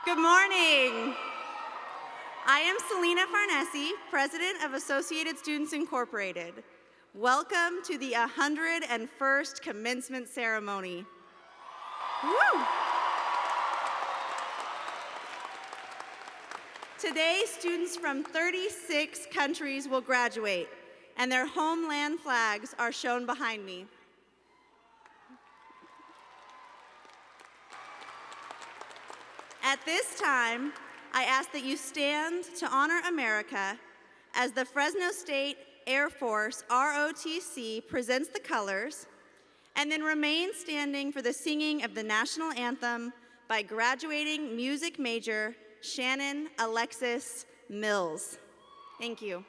Good morning. I am Selena Farnese, President of Associated Students Incorporated. Welcome to the 101st Commencement Ceremony. Woo! Today, students from 36 countries will graduate, and their homeland flags are shown behind me. At this time, I ask that you stand to honor America as the Fresno State Air Force ROTC presents the colors, and then remain standing for the singing of the national anthem by graduating music major Shannon Alexis Mills. Thank you.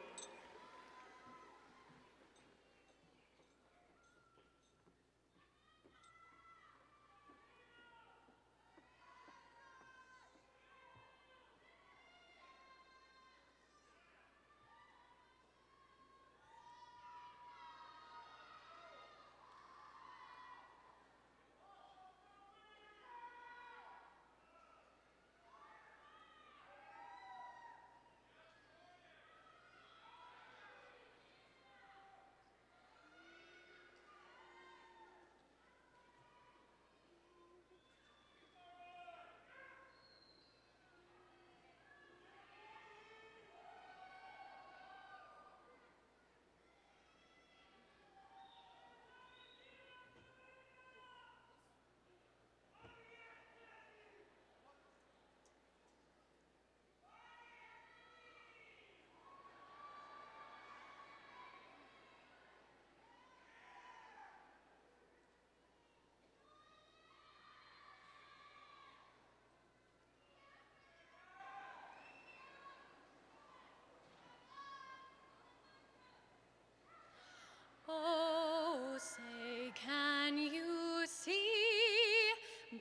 Oh, say, can you see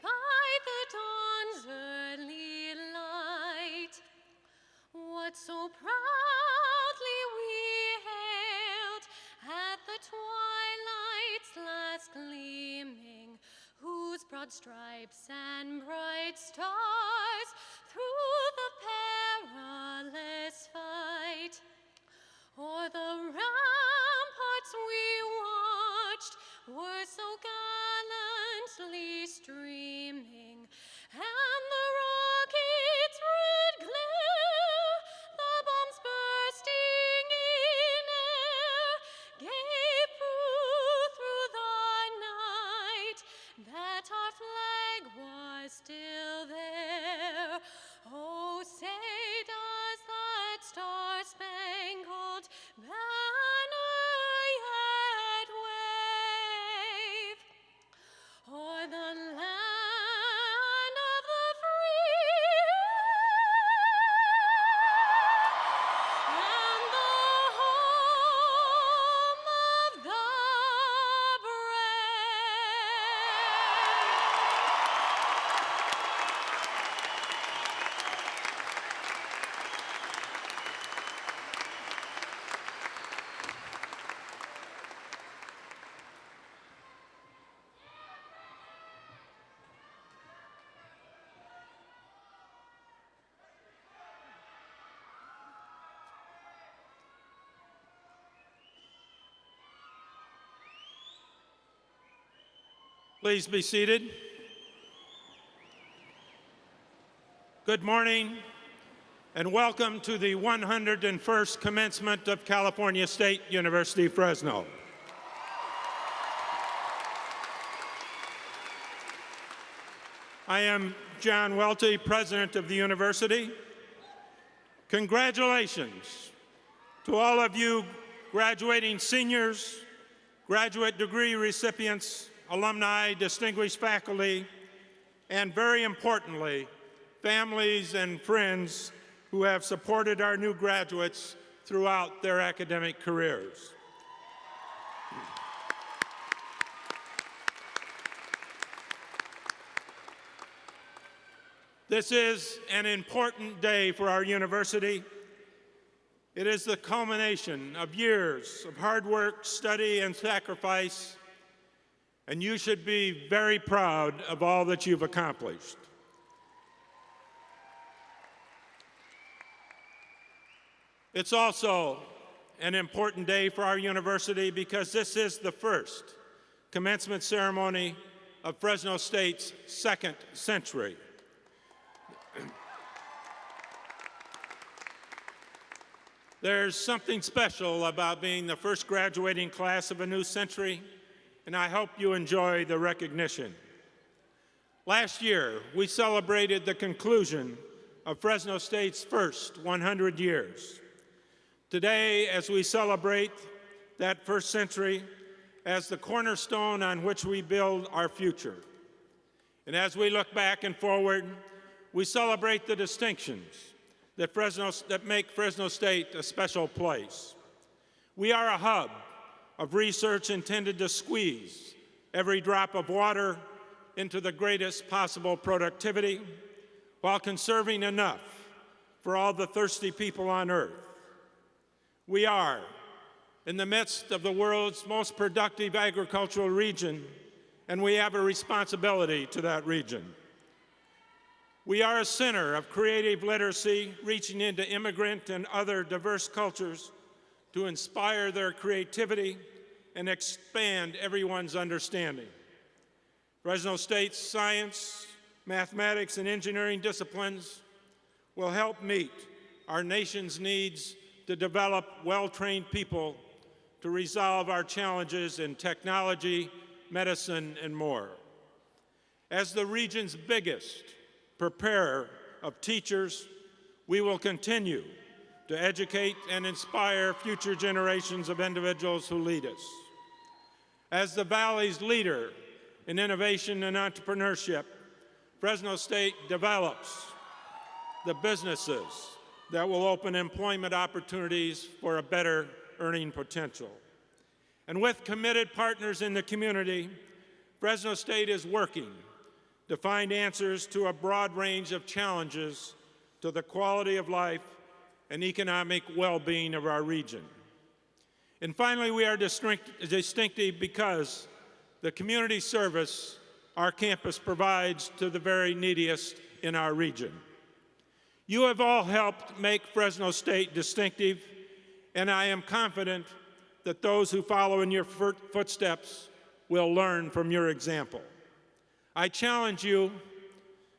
by the dawn's early light what so proudly we hailed at the twilight's last gleaming, whose broad stripes and bright stars through the perilous fight o'er the ramparts we watched were so gallantly streaming, and the rockets' red glare, the bombs bursting in air, gave proof through the night that our flag was still there. Oh, say does that star-spangled banner yet wave o'er the land of the free and the home of the Please be seated. Good morning, and welcome to the 101st commencement of California State University, Fresno. I am John Welty, president of the university. Congratulations to all of you graduating seniors, graduate degree recipients, alumni, distinguished faculty, and very importantly, families and friends who have supported our new graduates throughout their academic careers. This is an important day for our university. It is the culmination of years of hard work, study, and sacrifice, and you should be very proud of all that you've accomplished. It's also an important day for our university because this is the first commencement ceremony of Fresno State's second century. There's something special about being the first graduating class of a new century, and I hope you enjoy the recognition. Last year, we celebrated the conclusion of Fresno State's first 100 years. Today, as we celebrate that first century as the cornerstone on which we build our future, and as we look back and forward, we celebrate the distinctions that make Fresno State a special place. We are a hub of research intended to squeeze every drop of water into the greatest possible productivity while conserving enough for all the thirsty people on earth. We are in the midst of the world's most productive agricultural region, and we have a responsibility to that region. We are a center of creative literacy, reaching into immigrant and other diverse cultures to inspire their creativity and expand everyone's understanding. Fresno State's science, mathematics, and engineering disciplines will help meet our nation's needs to develop well-trained people to resolve our challenges in technology, medicine, and more. As the region's biggest preparer of teachers, we will continue to educate and inspire future generations of individuals who lead us. As the Valley's leader in innovation and entrepreneurship, Fresno State develops the businesses that will open employment opportunities for a better earning potential. And with committed partners in the community, Fresno State is working to find answers to a broad range of challenges to the quality of life and economic well-being of our region. And finally, we are distinctive because the community service our campus provides to the very neediest in our region. You have all helped make Fresno State distinctive, and I am confident that those who follow in your footsteps will learn from your example. I challenge you,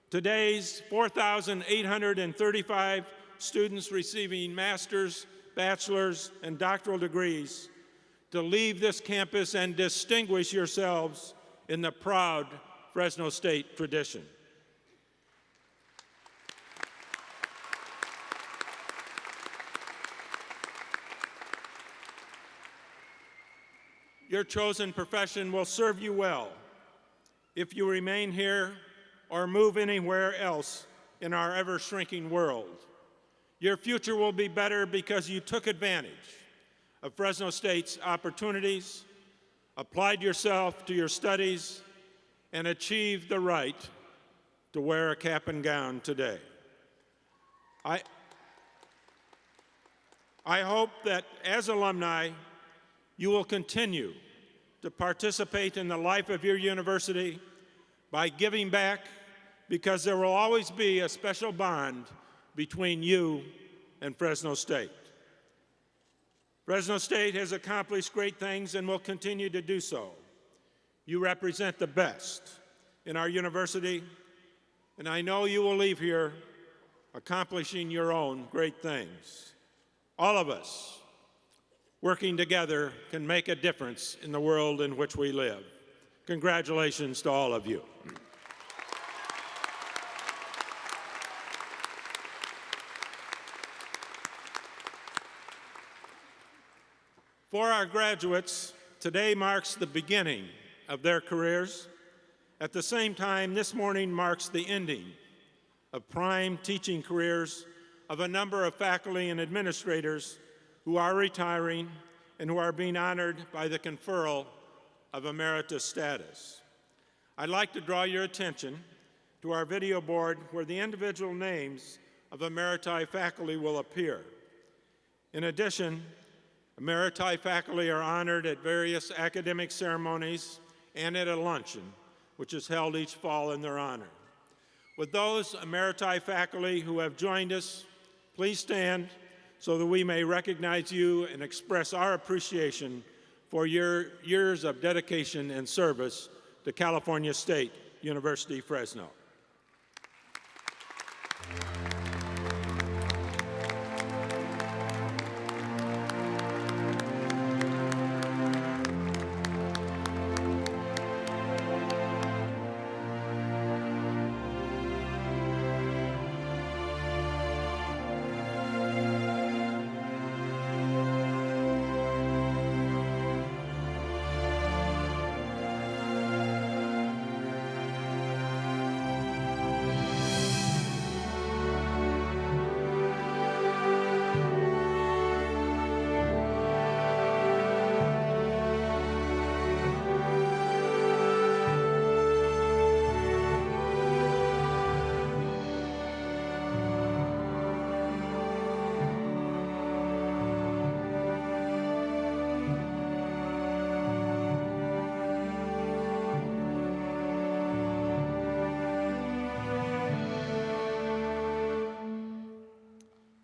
today's 4,835 students receiving master's, bachelor's, and doctoral degrees, to leave this campus and distinguish yourselves in the proud Fresno State tradition. Your chosen profession will serve you well if you remain here or move anywhere else in our ever-shrinking world. Your future will be better because you took advantage of Fresno State's opportunities, applied yourself to your studies, and achieved the right to wear a cap and gown today. I hope that as alumni, you will continue to participate in the life of your university by giving back, because there will always be a special bond between you and Fresno State. Fresno State has accomplished great things and will continue to do so. You represent the best in our university, and I know you will leave here accomplishing your own great things. All of us, working together, can make a difference in the world in which we live. Congratulations to all of you. For our graduates, today marks the beginning of their careers. At the same time, this morning marks the ending of prime teaching careers of a number of faculty and administrators who are retiring and who are being honored by the conferral of emeritus status. I'd like to draw your attention to our video board where the individual names of emeriti faculty will appear. In addition, emeriti faculty are honored at various academic ceremonies and at a luncheon, which is held each fall in their honor. With those emeriti faculty who have joined us, please stand so that we may recognize you and express our appreciation for your years of dedication and service to California State University, Fresno.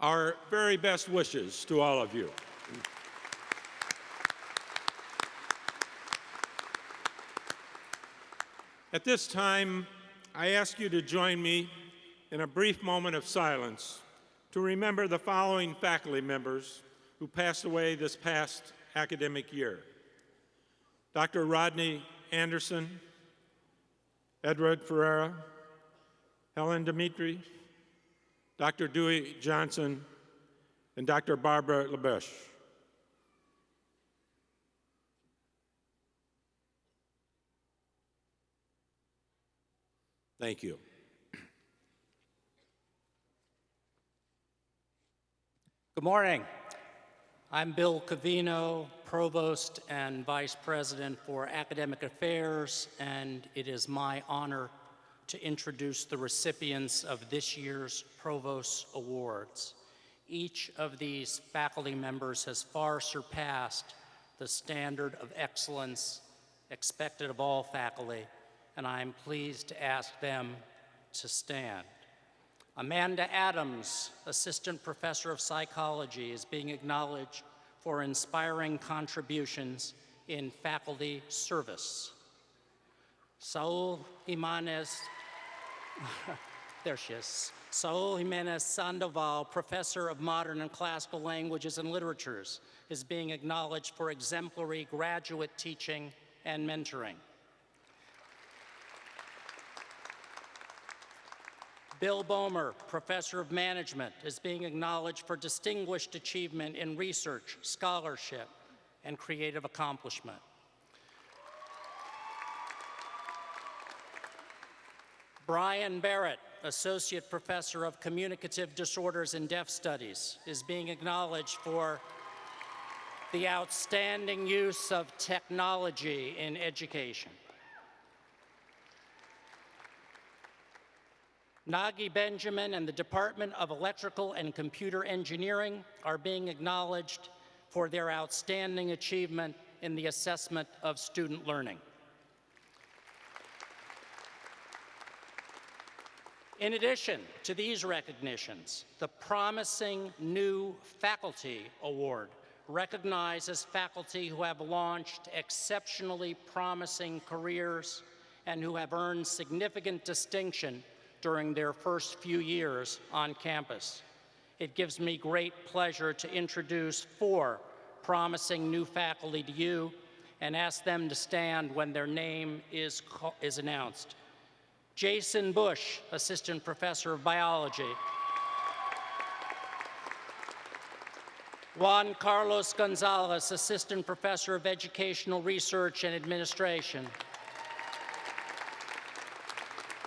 Our very best wishes to all of you. At this time, I ask you to join me in a brief moment of silence to remember the following faculty members who passed away this past academic year: Dr. Rodney Anderson, Edward Ferreira, Helen Dimitri, Dr. Dewey Johnson, and Dr. Barbara Labesh. Thank you. Good morning. I'm Bill Covino, Provost and Vice President for Academic Affairs, and it is my honor to introduce the recipients of this year's Provost Awards. Each of these faculty members has far surpassed the standard of excellence expected of all faculty, and I'm pleased to ask them to stand. Amanda Adams, Assistant Professor of Psychology, is being acknowledged for inspiring contributions in faculty service. Saul Jimenez, there she is. Saul Jimenez Sandoval, Professor of Modern and Classical Languages and Literatures, is being acknowledged for exemplary graduate teaching and mentoring. Bill Bomer, Professor of Management, is being acknowledged for distinguished achievement in research, scholarship, and creative accomplishment. Brian Barrett, Associate Professor of Communicative Disorders and Deaf Studies, is being acknowledged for the outstanding use of technology in education. Nagi Benjamin and the Department of Electrical and Computer Engineering are being acknowledged for their outstanding achievement in the assessment of student learning. In addition to these recognitions, the Promising New Faculty Award recognizes faculty who have launched exceptionally promising careers and who have earned significant distinction during their first few years on campus. It gives me great pleasure to introduce 4 promising new faculty to you and ask them to stand when their name is announced. Jason Bush, Assistant Professor of Biology. Juan Carlos Gonzalez, Assistant Professor of Educational Research and Administration.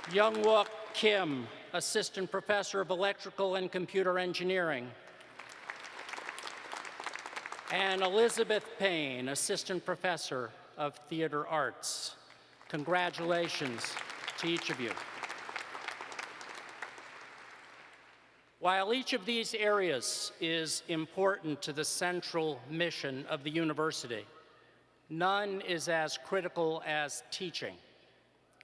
Youngwook Kim, Assistant Professor of Electrical and Computer Engineering. And Elizabeth Payne, Assistant Professor of Theater Arts. Congratulations to each of you. While each of these areas is important to the central mission of the university, none is as critical as teaching,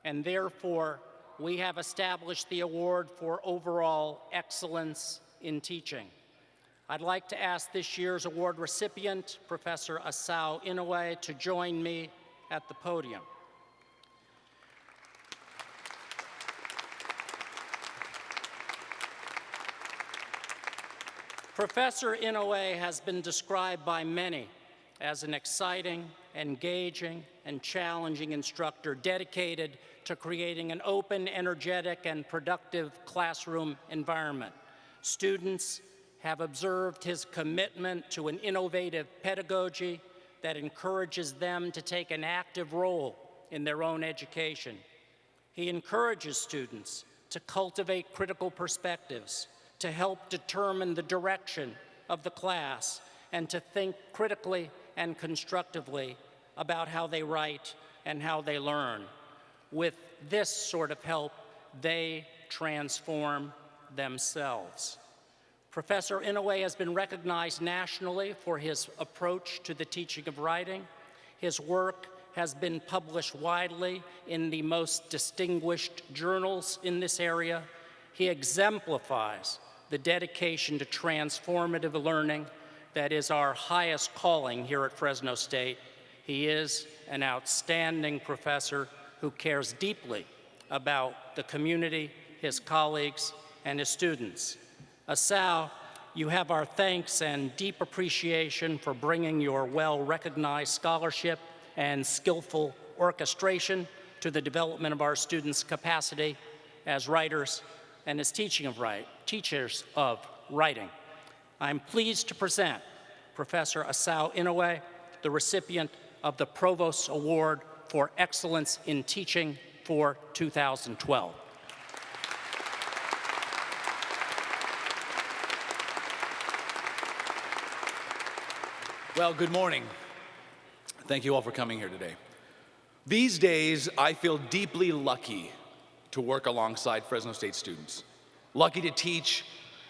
and therefore we have established the award for overall excellence in teaching. I'd like to ask this year's award recipient, Professor Asao Inoue, to join me at the podium. Professor Inoue has been described by many as an exciting, engaging, and challenging instructor dedicated to creating an open, energetic, and productive classroom environment. Students have observed his commitment to an innovative pedagogy that encourages them to take an active role in their own education. He encourages students to cultivate critical perspectives, to help determine the direction of the class, and to think critically and constructively about how they write and how they learn. With this sort of help, they transform themselves. Professor Inoue has been recognized nationally for his approach to the teaching of writing. His work has been published widely in the most distinguished journals in this area. He exemplifies the dedication to transformative learning that is our highest calling here at Fresno State. He is an outstanding professor who cares deeply about the community, his colleagues, and his students. Asao, you have our thanks and deep appreciation for bringing your well-recognized scholarship and skillful orchestration to the development of our students' capacity as writers and as teachers of writing. I'm pleased to present Professor Asao Inoue, the recipient of the Provost Award for Excellence in Teaching for 2012. Well, good morning. Thank you all for coming here today. These days, I feel deeply lucky to work alongside Fresno State students. Lucky to teach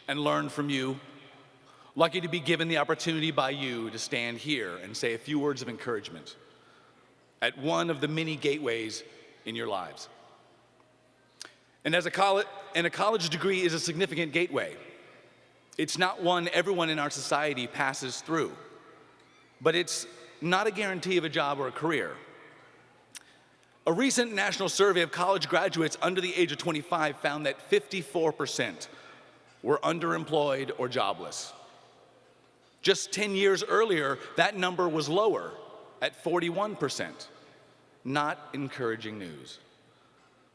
and learn from you. Lucky to be given the opportunity by you to stand here and say a few words of encouragement at one of the many gateways in your lives. And a college degree is a significant gateway. It's not one everyone in our society passes through, but it's not a guarantee of a job or a career. A recent national survey of college graduates under the age of 25 found that 54% were underemployed or jobless. Just 10 years earlier, that number was lower at 41%. Not encouraging news.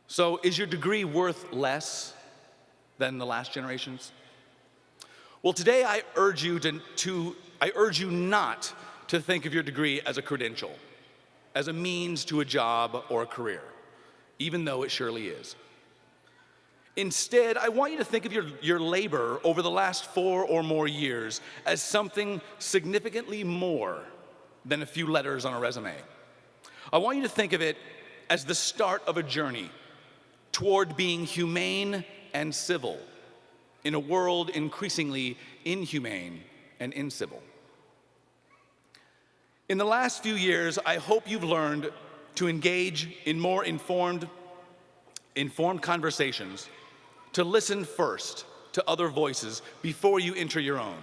So is your degree worth less than the last generation's? Well, today I urge you not to think of your degree as a credential, as a means to a job or a career, even though it surely is. Instead, I want you to think of your labor over the last 4 or more years as something significantly more than a few letters on a resume. I want you to think of it as the start of a journey toward being humane and civil in a world increasingly inhumane and incivil. In the last few years, I hope you've learned to engage in more informed conversations, to listen first to other voices before you enter your own,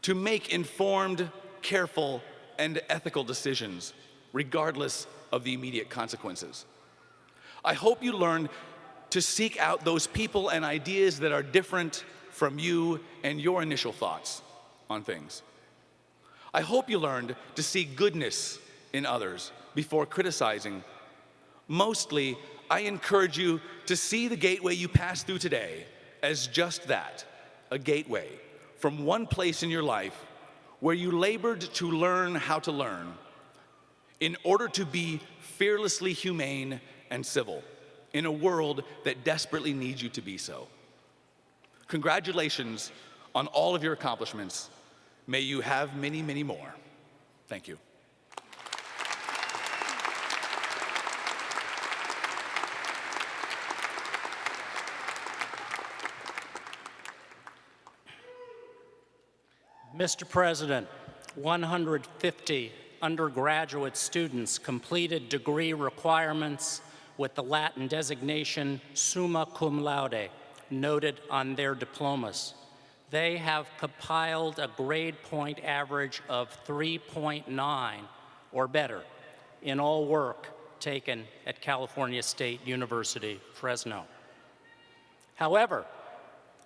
to make informed, careful, and ethical decisions, regardless of the immediate consequences. I hope you learn to seek out those people and ideas that are different from you and your initial thoughts on things. I hope you learned to see goodness in others before criticizing. Mostly, I encourage you to see the gateway you passed through today as just that, a gateway from one place in your life where you labored to learn how to learn in order to be fearlessly humane and civil in a world that desperately needs you to be so. Congratulations on all of your accomplishments. May you have many, many more. Thank you. Mr. President, 150 undergraduate students completed degree requirements with the Latin designation summa cum laude noted on their diplomas. They have compiled a grade point average of 3.9 or better in all work taken at California State University, Fresno. However,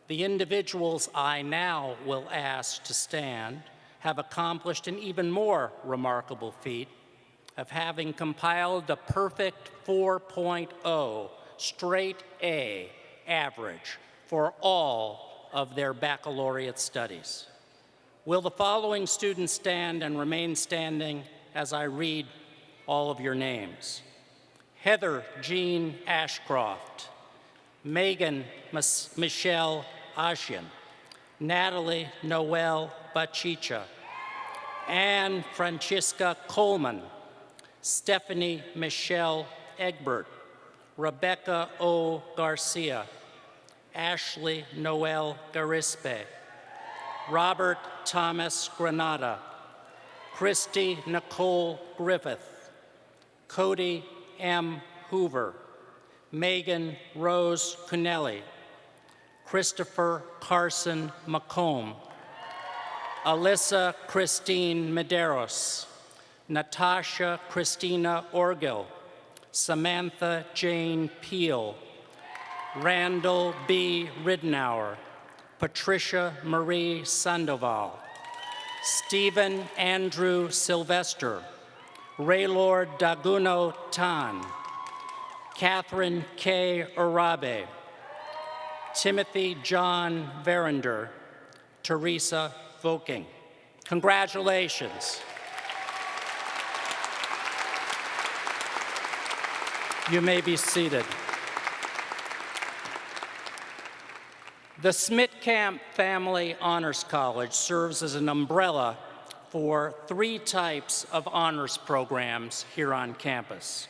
the individuals I now will ask to stand have accomplished an even more remarkable feat of having compiled a perfect 4.0 straight A average for all of their baccalaureate studies. Will the following students stand and remain standing as I read all of your names? Heather Jean Ashcroft, Megan Michelle Ashian, Natalie Noel Bachicha, Anne Francisca Coleman, Stephanie Michelle Egbert, Rebecca O. Garcia, Ashley Noel Garispe, Robert Thomas Granada, Christy Nicole Griffith, Cody M. Hoover, Megan Rose Cunelli, Christopher Carson McComb, Alyssa Christine Medeiros, Natasha Christina Orgil, Samantha Jane Peel, Randall B. Ridenour, Patricia Marie Sandoval, Stephen Andrew Sylvester, Raylord Daguno Tan, Catherine K. Arabe, Timothy John Verinder, Teresa Voking. Congratulations. You may be seated. The Smitkamp Family Honors College serves as an umbrella for 3 types of honors programs here on campus.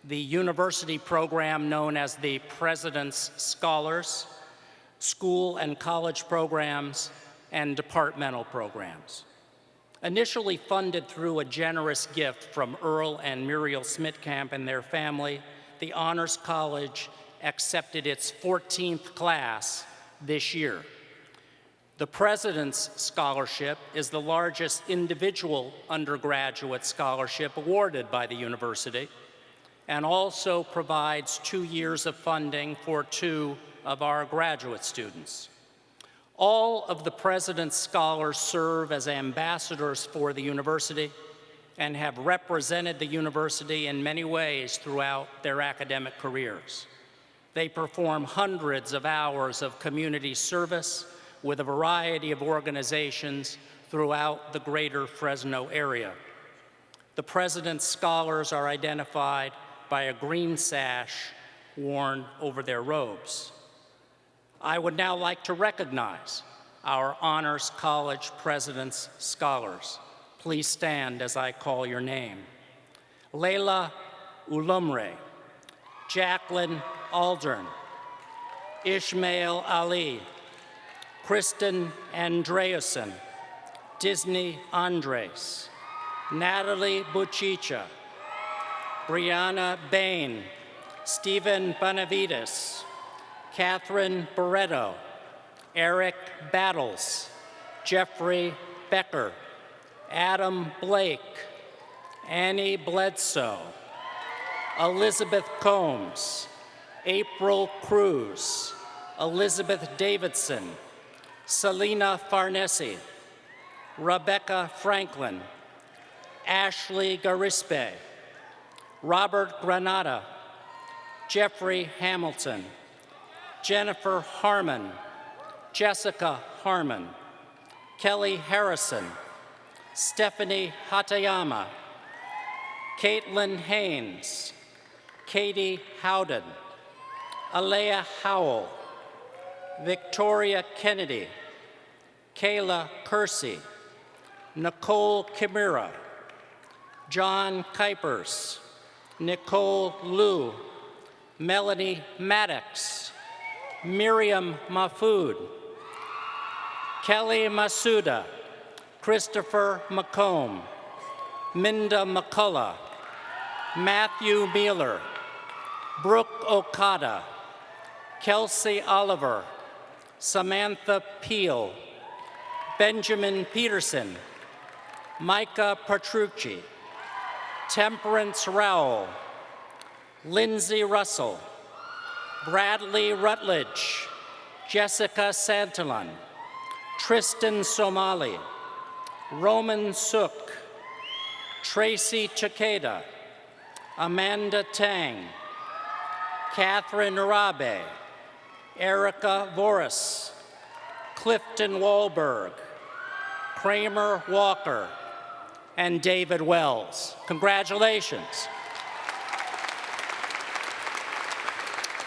The university program known as the President's Scholars, school and college programs, and departmental programs. Initially funded through a generous gift from Earl and Muriel Smitkamp and their family, the Honors College accepted its 14th class this year. The President's Scholarship is the largest individual undergraduate scholarship awarded by the university and also provides 2 years of funding for 2 of our graduate students. All of the President's Scholars serve as ambassadors for the university and have represented the university in many ways throughout their academic careers. They perform hundreds of hours of community service with a variety of organizations throughout the greater Fresno area. The President's Scholars are identified by a green sash worn over their robes. I would now like to recognize our Honors College President's Scholars. Please stand as I call your name. Leila Ulumre, Jacqueline Aldern, Ishmael Ali, Kristen Andreasen, Disney Andres, Natalie Buchicha, Brianna Bain, Stephen Benavides, Catherine Barreto, Eric Battles, Jeffrey Becker, Adam Blake, Annie Bledsoe, Elizabeth Combs, April Cruz, Elizabeth Davidson, Selena Farnesi, Rebecca Franklin, Ashley Garispe, Robert Granada, Jeffrey Hamilton, Jennifer Harmon, Jessica Harmon, Kelly Harrison, Stephanie Hatayama, Caitlin Haynes, Katie Howden, Alea Howell, Victoria Kennedy, Kayla Kersey, Nicole Kimura, John Kuipers, Nicole Liu, Melanie Maddox, Miriam Mahfood, Kelly Masuda, Christopher McComb, Minda McCullough, Matthew Mueller, Brooke Okada, Kelsey Oliver, Samantha Peel, Benjamin Peterson, Micah Petrucci, Temperance Rowell, Lindsay Russell, Bradley Rutledge, Jessica Santillan, Tristan Somali, Roman Suk, Tracy Takeda, Amanda Tang, Catherine Arabe, Erica Voris, Clifton Wahlberg, Kramer Walker, and David Wells. Congratulations.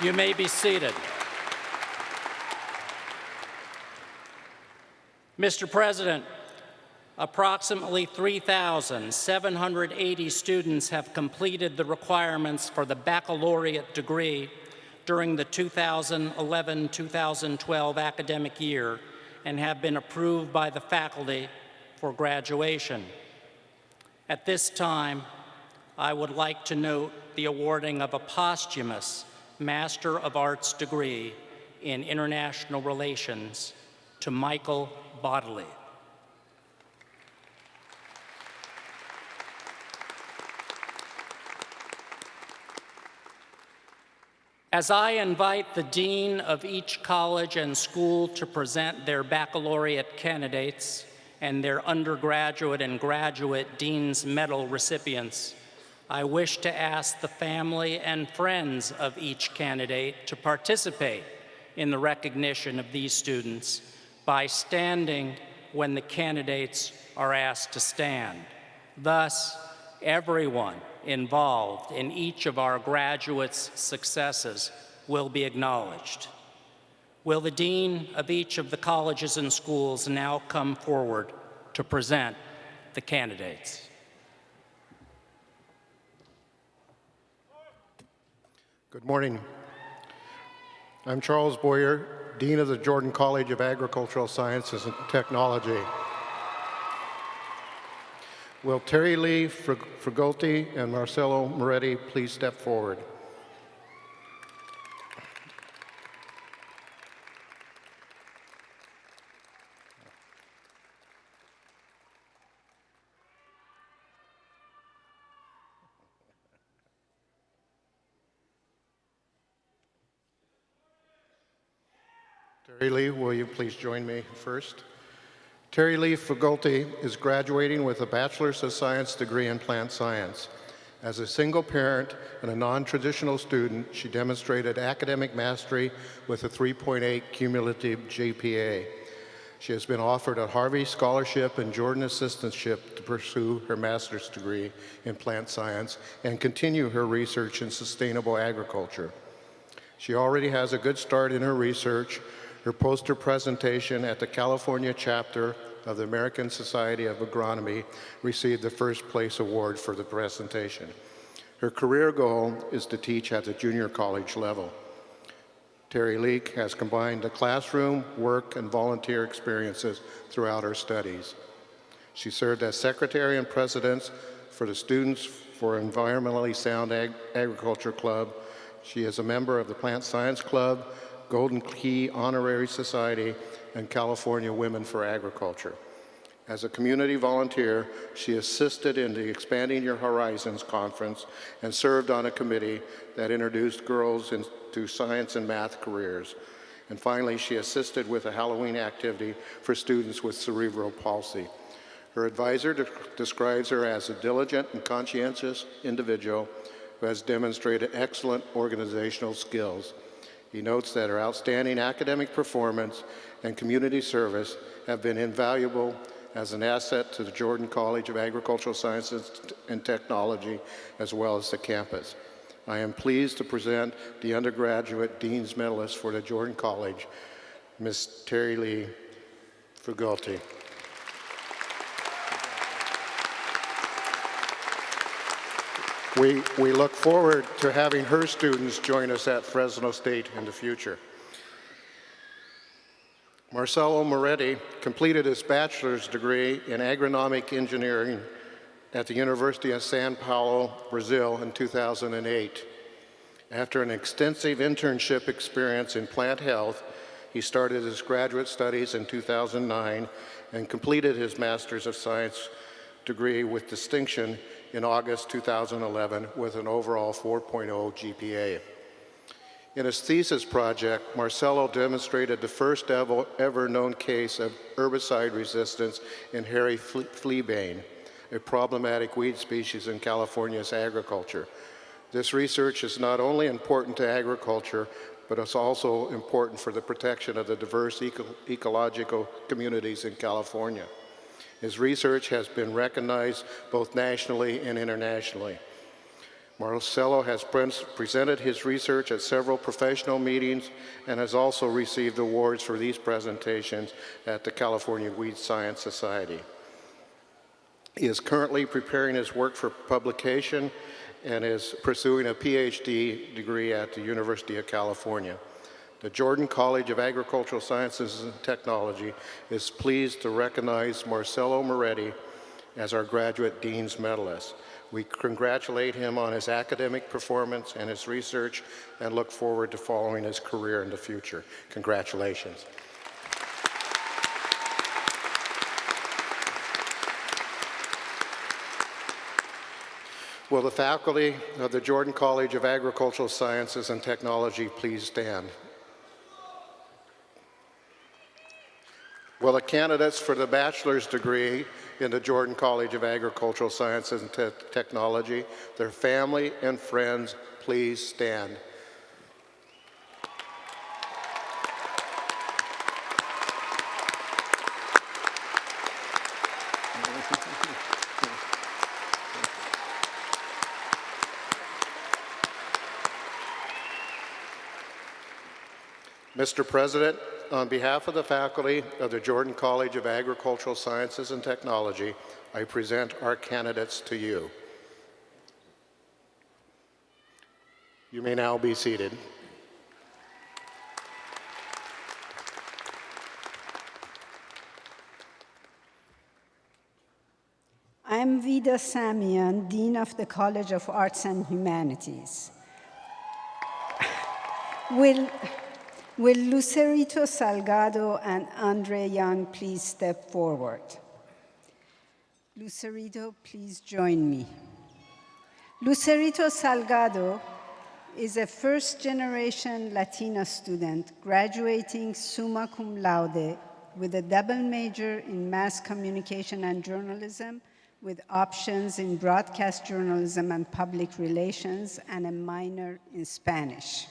You may be seated. Mr. President, approximately 3,780 students have completed the requirements for the baccalaureate degree during the 2011-2012 academic year and have been approved by the faculty for graduation. At this time, I would like to note the awarding of a posthumous Master of Arts degree in International Relations to Michael Bodley. As I invite the dean of each college and school to present their baccalaureate candidates and their undergraduate and graduate dean's medal recipients, I wish to ask the family and friends of each candidate to participate in the recognition of these students by standing when the candidates are asked to stand. Thus, everyone involved in each of our graduates' successes will be acknowledged. Will the dean of each of the colleges and schools now come forward to present the candidates? Good morning. I'm Charles Boyer, Dean of the Jordan College of Agricultural Sciences and Technology. Will Terry Lee Frugolti and Marcelo Moretti please step forward? Terry Lee, will you please join me first? Terry Lee Frugolti is graduating with a Bachelor's of Science degree in plant science. As a single parent and a non-traditional student, she demonstrated academic mastery with a 3.8 cumulative GPA. She has been offered a Harvey Scholarship and Jordan Assistantship to pursue her master's degree in plant science and continue her research in sustainable agriculture. She already has a good start in her research. Her poster presentation at the California chapter of the American Society of Agronomy received the first place award for the presentation. Her career goal is to teach at the junior college level. Terry Lee has combined the classroom, work, and volunteer experiences throughout her studies. She served as secretary and president for the Students for Environmentally Sound Agriculture Club. She is a member of the Plant Science Club, Golden Key Honorary Society, and California Women for Agriculture. As a community volunteer, she assisted in the Expanding Your Horizons conference and served on a committee that introduced girls into science and math careers. And finally, she assisted with a Halloween activity for students with cerebral palsy. Her advisor describes her as a diligent and conscientious individual who has demonstrated excellent organizational skills. He notes that her outstanding academic performance and community service have been invaluable as an asset to the Jordan College of Agricultural Sciences and Technology, as well as the campus. I am pleased to present the undergraduate Dean's Medalist for the Jordan College, Ms. Terry Lee Frugolti. We look forward to having her students join us at Fresno State in the future. Marcelo Moretti completed his bachelor's degree in agronomic engineering at the University of São Paulo, Brazil in 2008. After an extensive internship experience in plant health, He started his graduate studies in 2009 and completed his Master's of Science degree with distinction in August 2011 with an overall 4.0 GPA. In his thesis project, Marcelo demonstrated the first ever known case of herbicide resistance in hairy fleabane, a problematic weed species in California's agriculture. This research is not only important to agriculture, but it's also important for the protection of the diverse ecological communities in California. His research has been recognized both nationally and internationally. Marcelo has presented his research at several professional meetings and has also received awards for these presentations at the California Weed Science Society. He is currently preparing his work for publication and is pursuing a PhD degree at the University of California. The Jordan College of Agricultural Sciences and Technology is pleased to recognize Marcelo Moretti as our Graduate Dean's Medalist. We congratulate him on his academic performance and his research and look forward to following his career in the future. Congratulations. Will the faculty of the Jordan College of Agricultural Sciences and Technology please stand? Will the candidates for the bachelor's degree in the Jordan College of Agricultural Sciences and Technology, their family and friends, please stand? Mr. President, on behalf of the faculty of the Jordan College of Agricultural Sciences and Technology, I present our candidates to you. You may now be seated. I am Vida Samian, Dean of the College of Arts and Humanities. Will Lucerito Salgado and Andre Young please step forward? Lucerito, please join me. Lucerito Salgado is a first-generation Latina student graduating summa cum laude with a double major in mass communication and journalism with options in broadcast journalism and public relations and a minor in Spanish.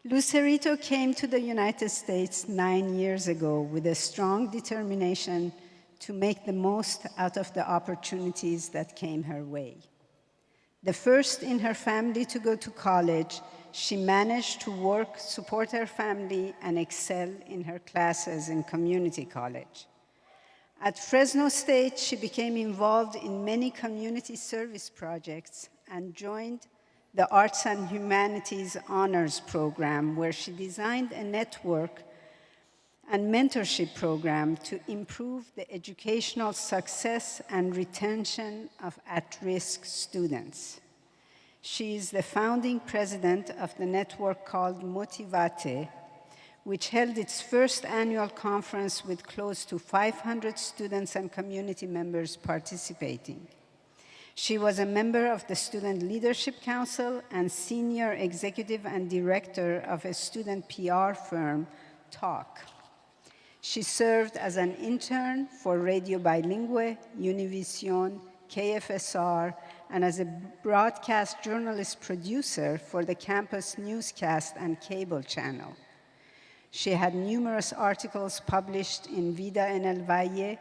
Lucerito came to the United States 9 years ago with a strong determination to make the most out of the opportunities that came her way. The first in her family to go to college, she managed to work, support her family, and excel in her classes in community college. At Fresno State, she became involved in many community service projects and joined the Arts and Humanities Honors Program, where she designed a network and mentorship program to improve the educational success and retention of at-risk students. She is the founding president of the network called Motivate, which held its first annual conference with close to 500 students and community members participating. She was a member of the Student Leadership Council and senior executive and director of a student PR firm, Talk. She served as an intern for Radio Bilingue, Univision, KFSR, and as a broadcast journalist producer for the campus newscast and cable channel. She had numerous articles published in Vida en el Valle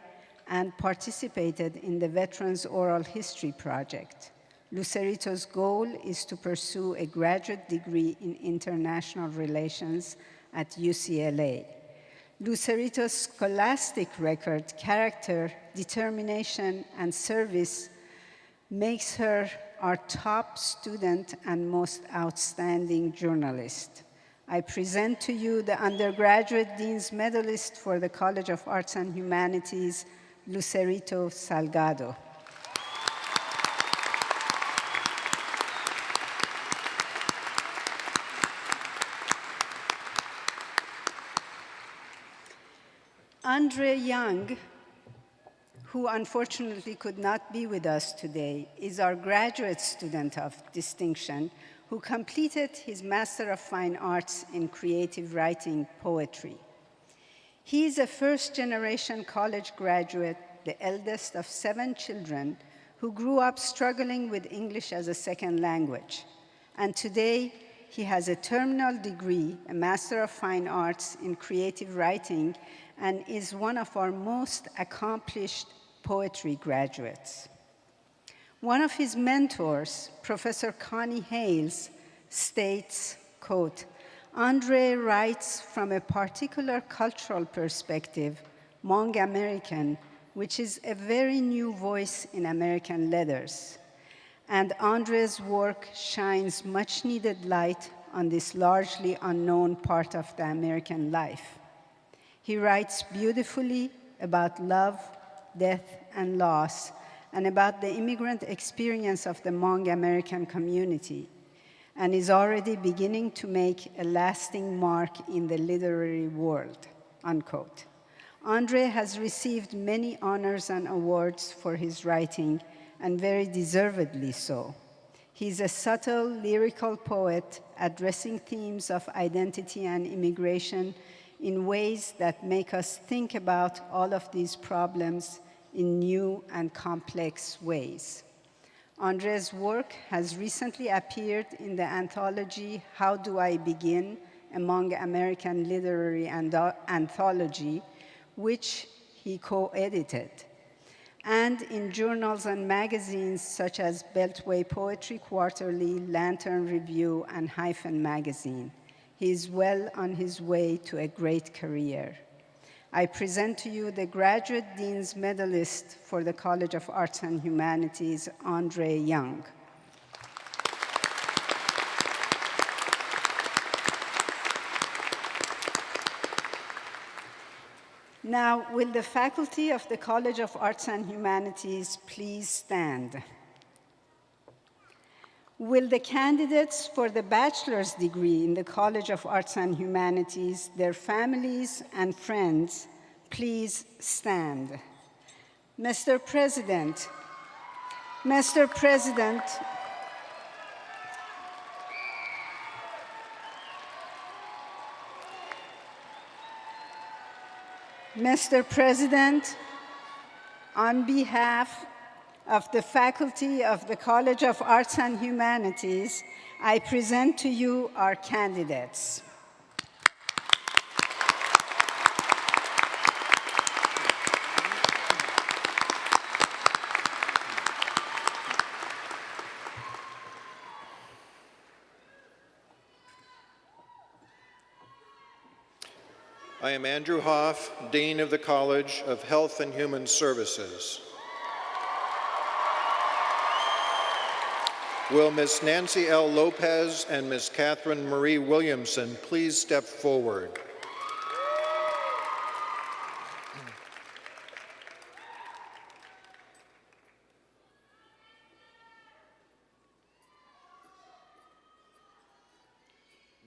and participated in the Veterans Oral History Project. Lucerito's goal is to pursue a graduate degree in international relations at UCLA. Lucerito's scholastic record, character, determination, and service makes her our top student and most outstanding journalist. I present to you the undergraduate Dean's Medalist for the College of Arts and Humanities, Lucerito Salgado. Andre Young, who unfortunately could not be with us today, is our graduate student of distinction who completed his Master of Fine Arts in Creative Writing Poetry. He is a first-generation college graduate, the eldest of 7 children, who grew up struggling with English as a second language. And today, he has a terminal degree, a Master of Fine Arts in Creative Writing, and is one of our most accomplished poetry graduates. One of his mentors, Professor Connie Hales, states, quote, "Andre writes from a particular cultural perspective, Hmong American, which is a very new voice in American letters. And Andre's work shines much needed light on this largely unknown part of the American life. He writes beautifully about love, death, and loss, and about the immigrant experience of the Hmong American community, and is already beginning to make a lasting mark in the literary world," unquote. Andre has received many honors and awards for his writing, and very deservedly so. He's a subtle, lyrical poet addressing themes of identity and immigration in ways that make us think about all of these problems in new and complex ways. Andre's work has recently appeared in the anthology How Do I Begin? A Hmong American Literary Anthology, which he co-edited, and in journals and magazines such as Beltway Poetry Quarterly, Lantern Review, and Hyphen Magazine. He is well on his way to a great career. I present to you the Graduate Dean's Medalist for the College of Arts and Humanities, Andre Young. Now, will the faculty of the College of Arts and Humanities please stand? Will the candidates for the bachelor's degree in the College of Arts and Humanities, their families and friends, please stand? Mr. President, Mr. President, Mr. President, on behalf of the faculty of the College of Arts and Humanities, I present to you our candidates. I am Andrew Hoff, Dean of the College of Health and Human Services. Will Ms. Nancy L. Lopez and Ms. Catherine Marie Williamson please step forward?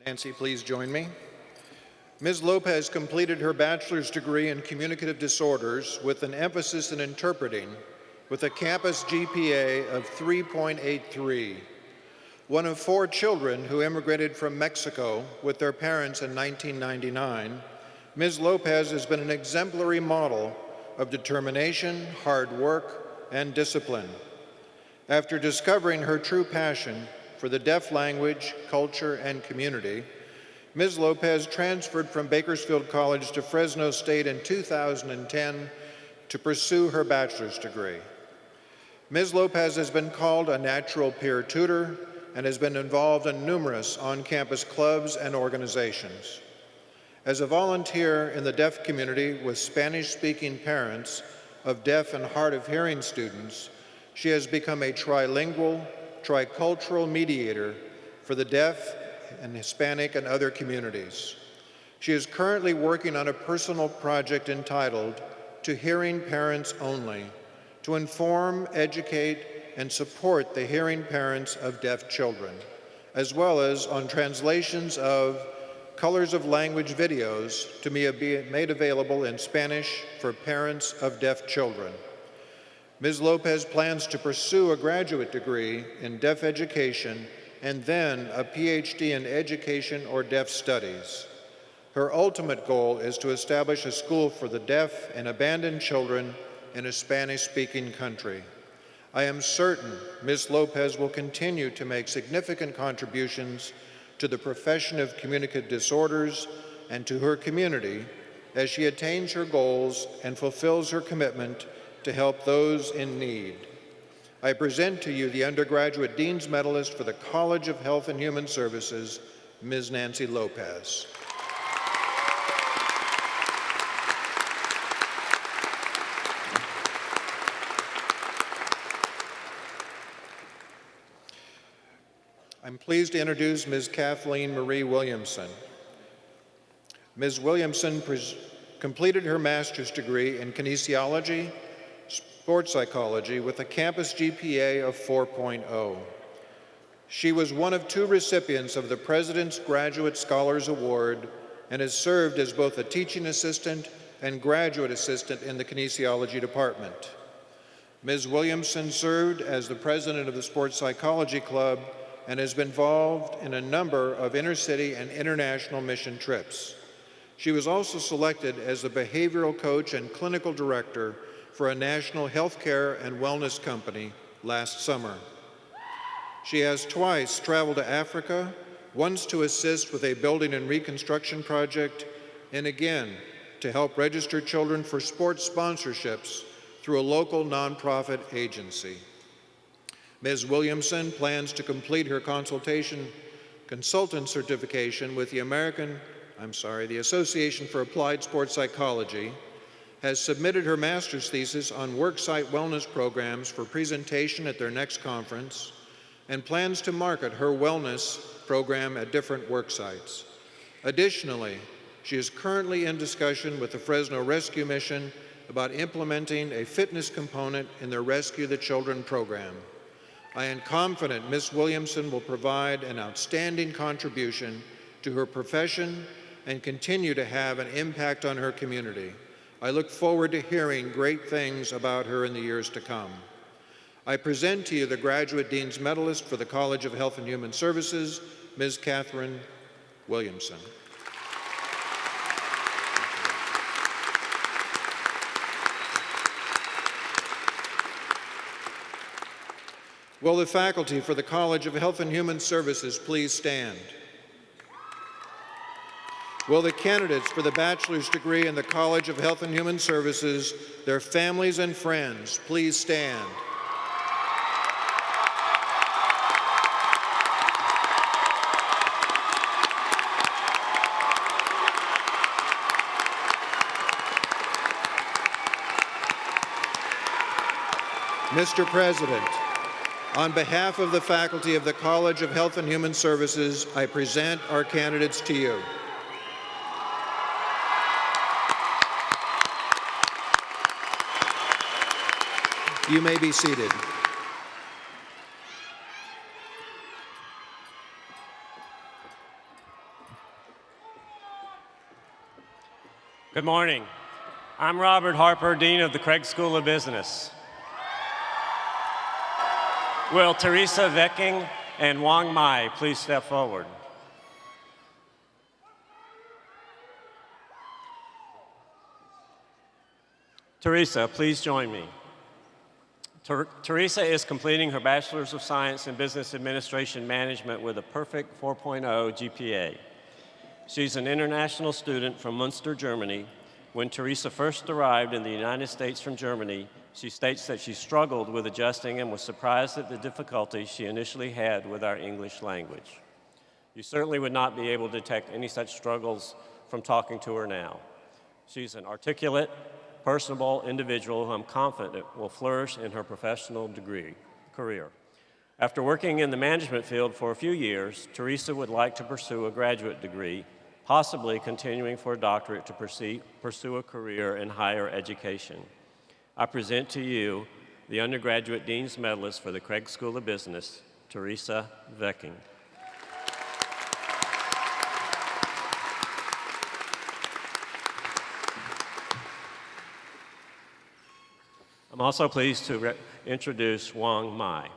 Nancy, please join me. Ms. Lopez completed her bachelor's degree in communicative disorders with an emphasis in interpreting, with a campus GPA of 3.83. One of 4 children who immigrated from Mexico with their parents in 1999, Ms. Lopez has been an exemplary model of determination, hard work, and discipline. After discovering her true passion for the deaf language, culture, and community, Ms. Lopez transferred from Bakersfield College to Fresno State in 2010 to pursue her bachelor's degree. Ms. Lopez has been called a natural peer tutor and has been involved in numerous on-campus clubs and organizations. As a volunteer in the deaf community with Spanish-speaking parents of deaf and hard of hearing students, she has become a trilingual, tricultural mediator for the deaf and Hispanic and other communities. She is currently working on a personal project entitled To Hearing Parents Only, to inform, educate, and support the hearing parents of deaf children, as well as on translations of Colors of Language videos to be made available in Spanish for parents of deaf children. Ms. Lopez plans to pursue a graduate degree in deaf education and then a PhD in education or deaf studies. Her ultimate goal is to establish a school for the deaf and abandoned children in a Spanish-speaking country. I am certain Ms. Lopez will continue to make significant contributions to the profession of communicative disorders and to her community as she attains her goals and fulfills her commitment to help those in need. I present to you the undergraduate Dean's Medalist for the College of Health and Human Services, Ms. Nancy Lopez. I'm pleased to introduce Ms. Kathleen Marie Williamson. Ms. Williamson completed her master's degree in kinesiology, sports psychology with a campus GPA of 4.0. She was one of 2 recipients of the President's Graduate Scholars Award and has served as both a teaching assistant and graduate assistant in the kinesiology department. Ms. Williamson served as the president of the Sports Psychology Club and has been involved in a number of intercity and international mission trips. She was also selected as the behavioral coach and clinical director for a national healthcare and wellness company last summer. She has twice traveled to Africa, once to assist with a building and reconstruction project, and again to help register children for sports sponsorships through a local nonprofit agency. Ms. Williamson plans to complete her consultant certification with the Association for Applied Sports Psychology, has submitted her master's thesis on worksite wellness programs for presentation at their next conference, and plans to market her wellness program at different worksites. Additionally, she is currently in discussion with the Fresno Rescue Mission about implementing a fitness component in their Rescue the Children program. I am confident Ms. Williamson will provide an outstanding contribution to her profession and continue to have an impact on her community. I look forward to hearing great things about her in the years to come. I present to you the Graduate Dean's Medalist for the College of Health and Human Services, Ms. Catherine Williamson. Will the faculty for the College of Health and Human Services please stand? Will the candidates for the bachelor's degree in the College of Health and Human Services, their families and friends, please stand? Mr. President, on behalf of the faculty of the College of Health and Human Services, I present our candidates to you. You may be seated. Good morning. I'm Robert Harper, Dean of the Craig School of Business. Will Teresa Vecking and Wang Mai please step forward? Teresa, please join me. Teresa is completing her Bachelor's of Science in Business Administration Management with a perfect 4.0 GPA. She's an international student from Munster, Germany. When Teresa first arrived in the United States from Germany, she states that she struggled with adjusting and was surprised at the difficulties she initially had with our English language. You certainly would not be able to detect any such struggles from talking to her now. She's an articulate, personable individual who I'm confident will flourish in her professional career. After working in the management field for a few years, Teresa would like to pursue a graduate degree, possibly continuing for a doctorate to pursue a career in higher education. I present to you the undergraduate Dean's Medalist for the Craig School of Business, Teresa Vecking. I'm also pleased to introduce Wang Mai.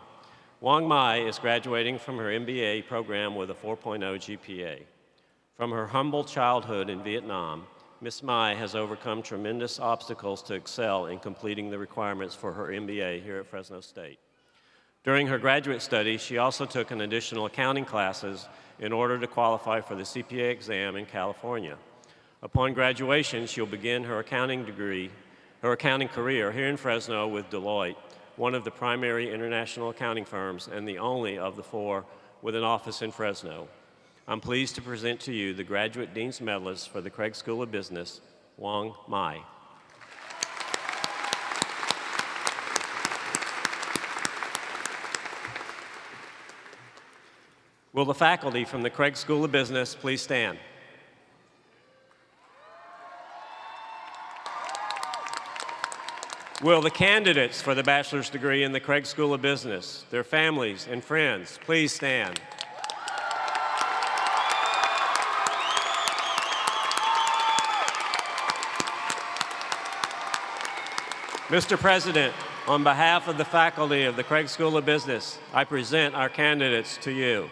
Wang Mai is graduating from her MBA program with a 4.0 GPA. From her humble childhood in Vietnam, Ms. Mai has overcome tremendous obstacles to excel in completing the requirements for her MBA here at Fresno State. During her graduate studies, she also took an additional accounting classes in order to qualify for the CPA exam in California. Upon graduation, she'll begin her accounting career here in Fresno with Deloitte, one of the primary international accounting firms and the only of the 4 with an office in Fresno. I'm pleased to present to you the Graduate Dean's Medalist for the Craig School of Business, Wang Mai. Will the faculty from the Craig School of Business please stand? Will the candidates for the bachelor's degree in the Craig School of Business, their families and friends, please stand? Mr. President, on behalf of the faculty of the Craig School of Business, I present our candidates to you.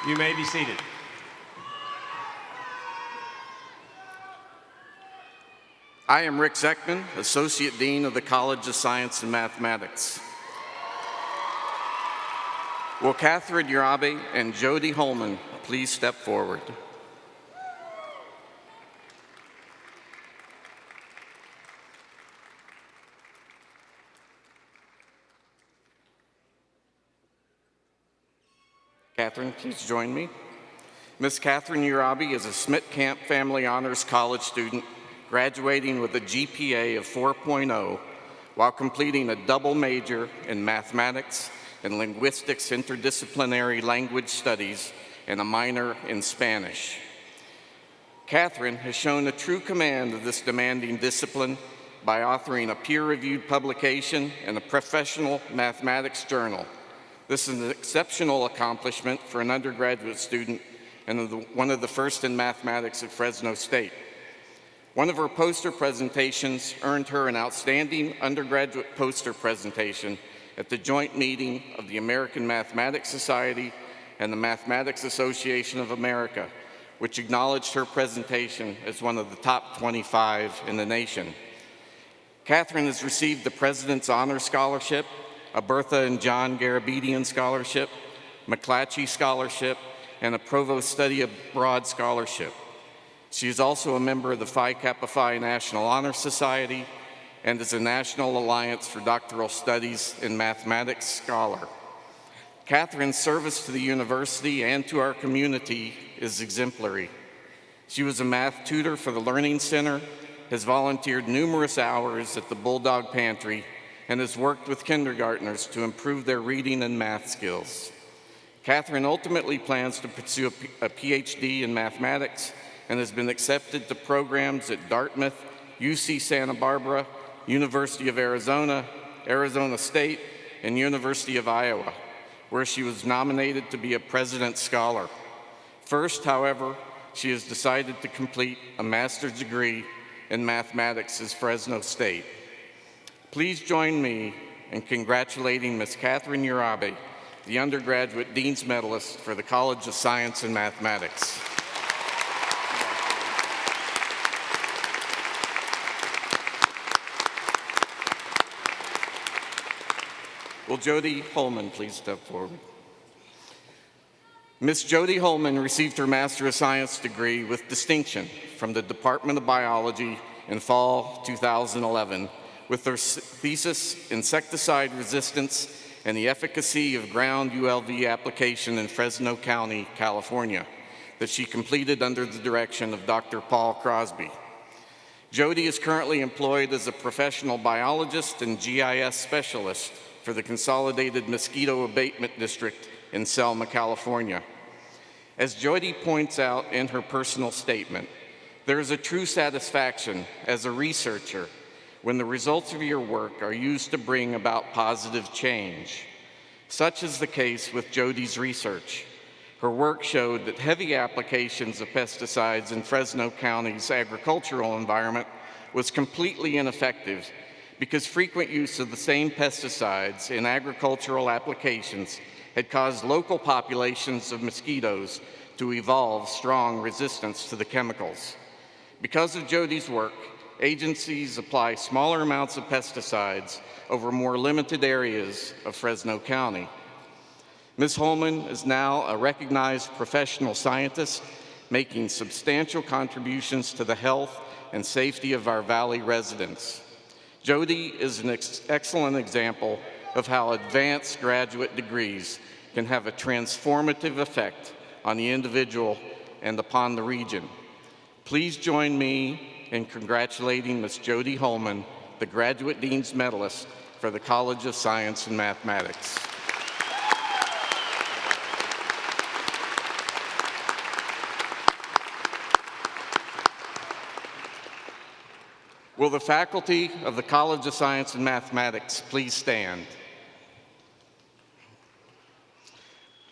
You may be seated. I am Rick Zeckman, Associate Dean of the College of Science and Mathematics. Will Catherine Urabe and Jody Holman please step forward? Catherine, please join me. Miss Catherine Urabe is a Schmidt-Camp Family Honors College student, graduating with a GPA of 4.0 while completing a double major in mathematics and linguistics interdisciplinary language studies and a minor in Spanish. Catherine has shown a true command of this demanding discipline by authoring a peer-reviewed publication in a professional mathematics journal. This is an exceptional accomplishment for an undergraduate student and one of the first in mathematics at Fresno State. One of her poster presentations earned her an outstanding undergraduate poster presentation at the joint meeting of the American Mathematics Society and the Mathematics Association of America, which acknowledged her presentation as one of the top 25 in the nation. Catherine has received the President's Honor Scholarship, a Bertha and John Garabedian Scholarship, McClatchy Scholarship, and a Provost Study Abroad Scholarship. She is also a member of the Phi Kappa Phi National Honor Society and is a National Alliance for Doctoral Studies in Mathematics scholar. Catherine's service to the university and to our community is exemplary. She was a math tutor for the Learning Center, has volunteered numerous hours at the Bulldog Pantry, and has worked with kindergartners to improve their reading and math skills. Catherine ultimately plans to pursue a PhD in mathematics and has been accepted to programs at Dartmouth, UC Santa Barbara, University of Arizona, Arizona State, and University of Iowa, where she was nominated to be a President's Scholar. First, however, she has decided to complete a master's degree in mathematics at Fresno State. Please join me in congratulating Ms. Catherine Urabe, the undergraduate Dean's Medalist for the College of Science and Mathematics. Will Jody Holman please step forward? Ms. Jody Holman received her Master of Science degree with distinction from the Department of Biology in fall 2011 with her thesis, Insecticide Resistance and the Efficacy of Ground ULV Application in Fresno County, California, that she completed under the direction of Dr. Paul Crosby. Jody is currently employed as a professional biologist and GIS specialist for the Consolidated Mosquito Abatement District in Selma, California. As Jody points out in her personal statement, there is a true satisfaction as a researcher when the results of your work are used to bring about positive change. Such is the case with Jody's research. Her work showed that heavy applications of pesticides in Fresno County's agricultural environment was completely ineffective because frequent use of the same pesticides in agricultural applications had caused local populations of mosquitoes to evolve strong resistance to the chemicals. Because of Jody's work, agencies apply smaller amounts of pesticides over more limited areas of Fresno County. Ms. Holman is now a recognized professional scientist, making substantial contributions to the health and safety of our Valley residents. Jody is an excellent example of how advanced graduate degrees can have a transformative effect on the individual and upon the region. Please join me in congratulating Ms. Jody Holman, the Graduate Dean's Medalist for the College of Science and Mathematics. Will the faculty of the College of Science and Mathematics please stand?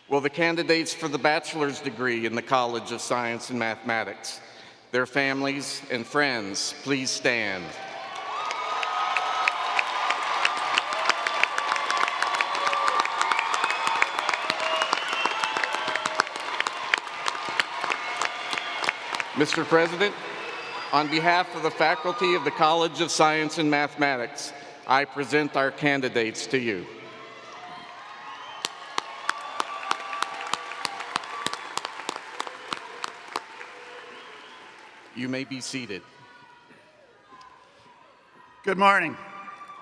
Will the candidates for the bachelor's degree in the College of Science and Mathematics, their families and friends, please stand? Mr. President, on behalf of the faculty of the College of Science and Mathematics, I present our candidates to you. You may be seated. Good morning.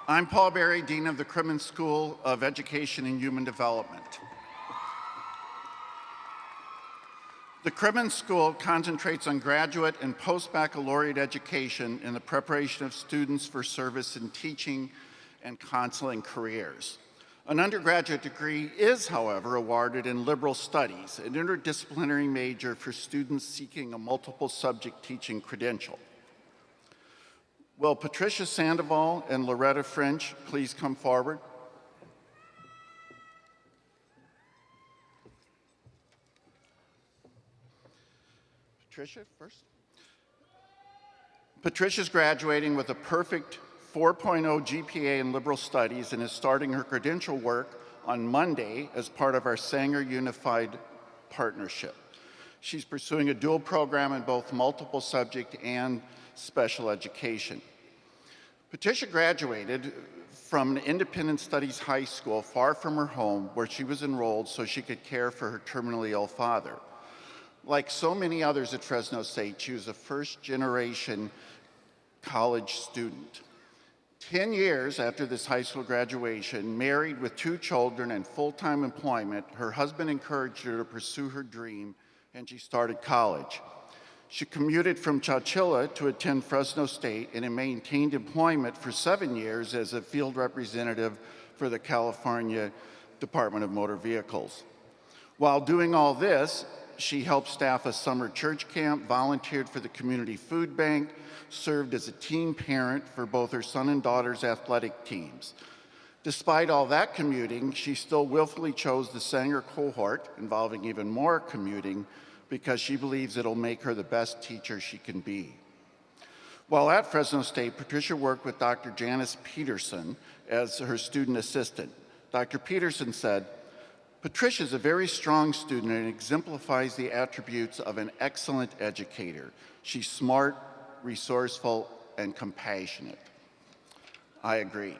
I'm Paul Berry, Dean of the Crimmins School of Education and Human Development. The Crimmins School concentrates on graduate and post-baccalaureate education in the preparation of students for service in teaching and counseling careers. An undergraduate degree is, however, awarded in liberal studies, an interdisciplinary major for students seeking a multiple subject teaching credential. Will Patricia Sandoval and Loretta French please come forward? Patricia first. Patricia's graduating with a perfect 4.0 GPA in liberal studies and is starting her credential work on Monday as part of our Sanger Unified Partnership. She's pursuing a dual program in both multiple subject and special education. Patricia graduated from an independent studies high school far from her home where she was enrolled so she could care for her terminally ill father. Like so many others at Fresno State, she was a first-generation college student. 10 years after this high school graduation, married with 2 children and full-time employment, her husband encouraged her to pursue her dream, and she started college. She commuted from Chowchilla to attend Fresno State and maintained employment for 7 years as a field representative for the California Department of Motor Vehicles. While doing all this, she helped staff a summer church camp, volunteered for the community food bank, served as a teen parent for both her son and daughter's athletic teams. Despite all that commuting, she still willfully chose the Sanger cohort, involving even more commuting, because she believes it'll make her the best teacher she can be. While at Fresno State, Patricia worked with Dr. Janice Peterson as her student assistant. Dr. Peterson said, "Patricia's a very strong student and exemplifies the attributes of an excellent educator. She's smart, resourceful, and compassionate." I agree.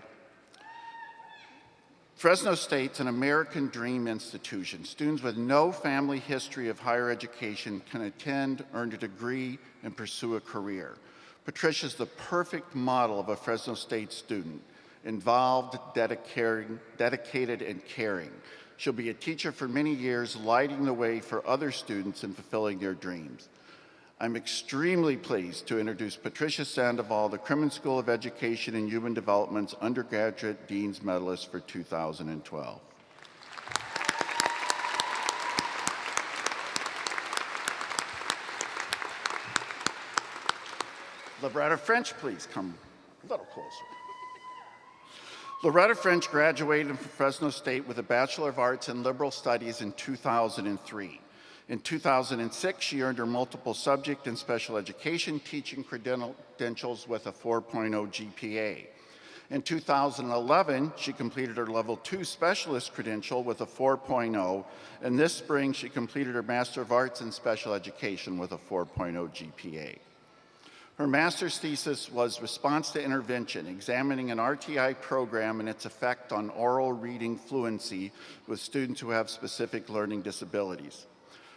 Fresno State's an American dream institution. Students with no family history of higher education can attend, earn a degree, and pursue a career. Patricia's the perfect model of a Fresno State student, involved, dedicated, and caring. She'll be a teacher for many years, lighting the way for other students in fulfilling their dreams. I'm extremely pleased to introduce Patricia Sandoval, the Crimmins School of Education and Human Development's Undergraduate Dean's Medalist for 2012. Loretta French, please come a little closer. Loretta French graduated from Fresno State with a Bachelor of Arts in Liberal Studies in 2003. In 2006, she earned her multiple subject and special education teaching credentials with a 4.0 GPA. In 2011, she completed her Level 2 Specialist credential with a 4.0, and this spring she completed her Master of Arts in Special Education with a 4.0 GPA. Her master's thesis was Response to Intervention, examining an RTI program and its effect on oral reading fluency with students who have specific learning disabilities.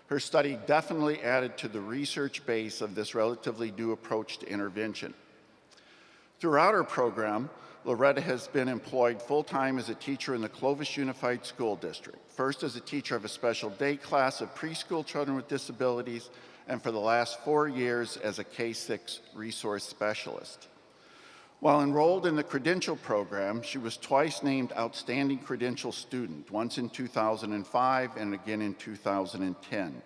Her study definitely added to the research base of this relatively new approach to intervention. Throughout her program, Loretta has been employed full-time as a teacher in the Clovis Unified School District, first as a teacher of a special day class of preschool children with disabilities, and for the last 4 years as a K-6 resource specialist. While enrolled in the credential program, she was twice named Outstanding Credential Student, once in 2005 and again in 2010.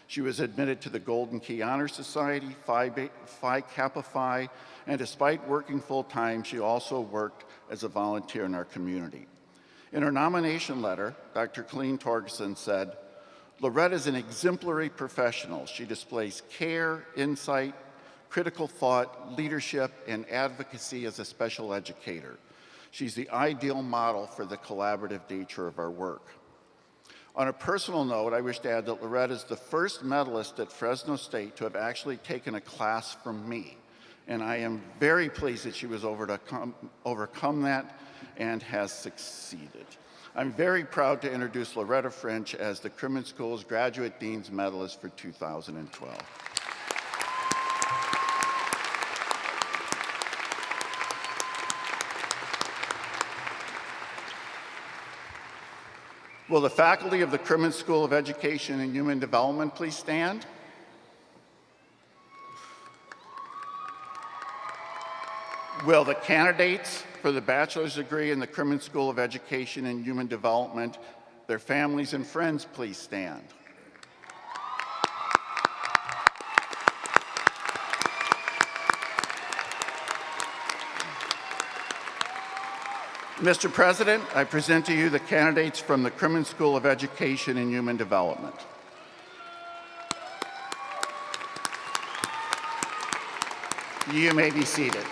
She was admitted to the Golden Key Honor Society, Phi Kappa Phi, and despite working full-time, she also worked as a volunteer in our community. In her nomination letter, Dr. Colleen Torgerson said, "Loretta is an exemplary professional. She displays care, insight, critical thought, leadership, and advocacy as a special educator. She's the ideal model for the collaborative nature of our work." On a personal note, I wish to add that Loretta is the first medalist at Fresno State to have actually taken a class from me. And I am very pleased that she was overcome that and has succeeded. I'm very proud to introduce Loretta French as the Crimmins School's Graduate Dean's Medalist for 2012. Will the faculty of the Crimmins School of Education and Human Development please stand? Will the candidates for the bachelor's degree in the Crimmins School of Education and Human Development, their families and friends, please stand? Mr. President, I present to you the candidates from the Crimmins School of Education and Human Development. You may be seated.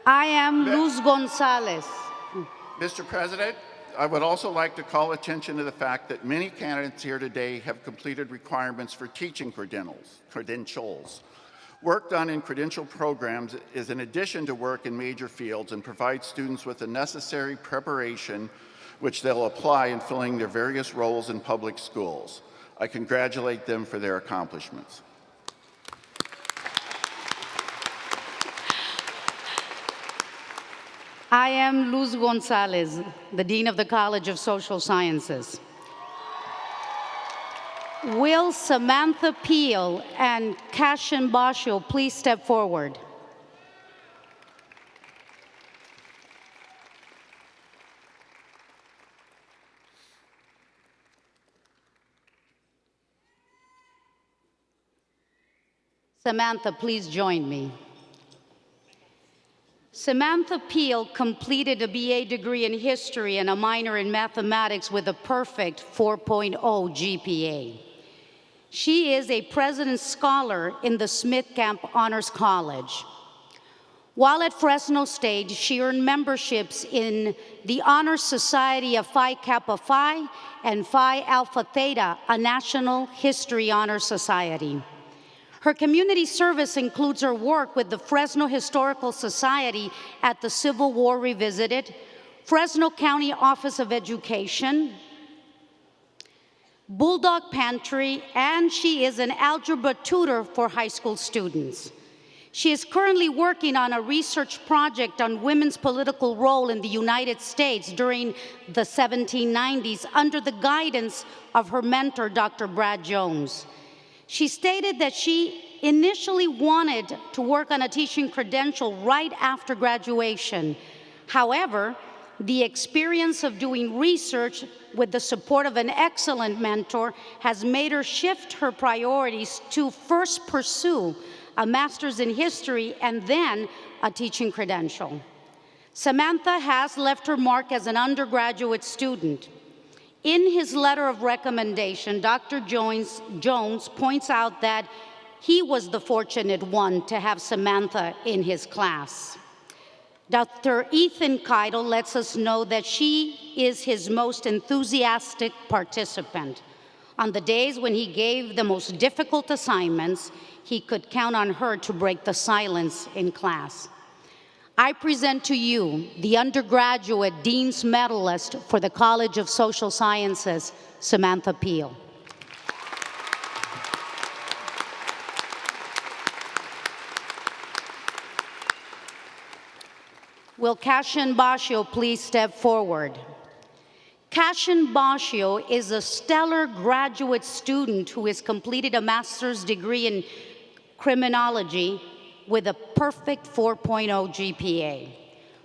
I am Luz Gonzalez. Mr. President, I would also like to call attention to the fact that many candidates here today have completed requirements for teaching credentials. Work done in credential programs is in addition to work in major fields and provides students with the necessary preparation which they'll apply in filling their various roles in public schools. I congratulate them for their accomplishments. I am Luz Gonzalez, the Dean of the College of Social Sciences. Will Samantha Peel and Cashin Basho please step forward? Samantha, please join me. Samantha Peel completed a BA degree in history and a minor in mathematics with a perfect 4.0 GPA. She is a President's Scholar in the Smith Camp Honors College. While at Fresno State, she earned memberships in the Honor Society of Phi Kappa Phi and Phi Alpha Theta, a National History Honor Society. Her community service includes her work with the Fresno Historical Society at the Civil War Revisited, Fresno County Office of Education, Bulldog Pantry, and she is an algebra tutor for high school students. She is currently working on a research project on women's political role in the United States during the 1790s under the guidance of her mentor, Dr. Brad Jones. She stated that she initially wanted to work on a teaching credential right after graduation. However, the experience of doing research with the support of an excellent mentor has made her shift her priorities to first pursue a master's in history and then a teaching credential. Samantha has left her mark as an undergraduate student. In his letter of recommendation, Dr. Jones points out that he was the fortunate one to have Samantha in his class. Dr. Ethan Keitel lets us know that she is his most enthusiastic participant. On the days when he gave the most difficult assignments, he could count on her to break the silence in class. I present to you the undergraduate Dean's Medalist for the College of Social Sciences, Samantha Peel. Will Cashin Bascio please step forward? Cashin Bascio is a stellar graduate student who has completed a master's degree in criminology with a perfect 4.0 GPA.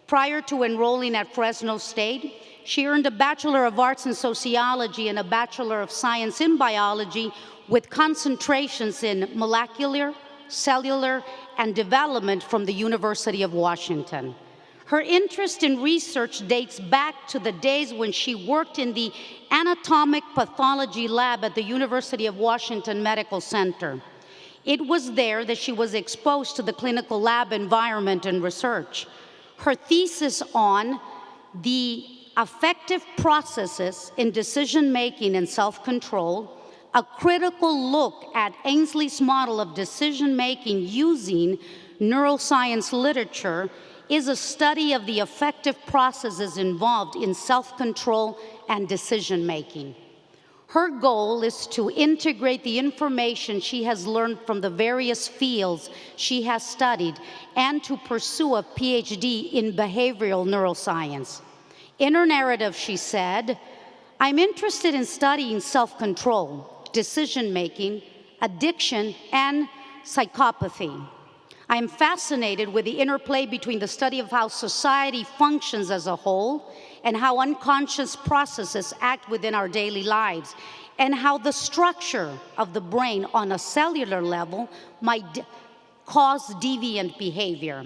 Prior to enrolling at Fresno State, she earned a Bachelor of Arts in Sociology and a Bachelor of Science in Biology with concentrations in molecular, cellular, and development from the University of Washington. Her interest in research dates back to the days when she worked in the anatomic pathology lab at the University of Washington Medical Center. It was there that she was exposed to the clinical lab environment and research. Her thesis on the affective processes in decision-making and self-control, a critical look at Ainsley's model of decision-making using neuroscience literature, is a study of the affective processes involved in self-control and decision-making. Her goal is to integrate the information she has learned from the various fields she has studied and to pursue a PhD in behavioral neuroscience. In her narrative, she said, "I'm interested in studying self-control, decision-making, addiction, and psychopathy. I am fascinated with the interplay between the study of how society functions as a whole and how unconscious processes act within our daily lives, and how the structure of the brain on a cellular level might cause deviant behavior."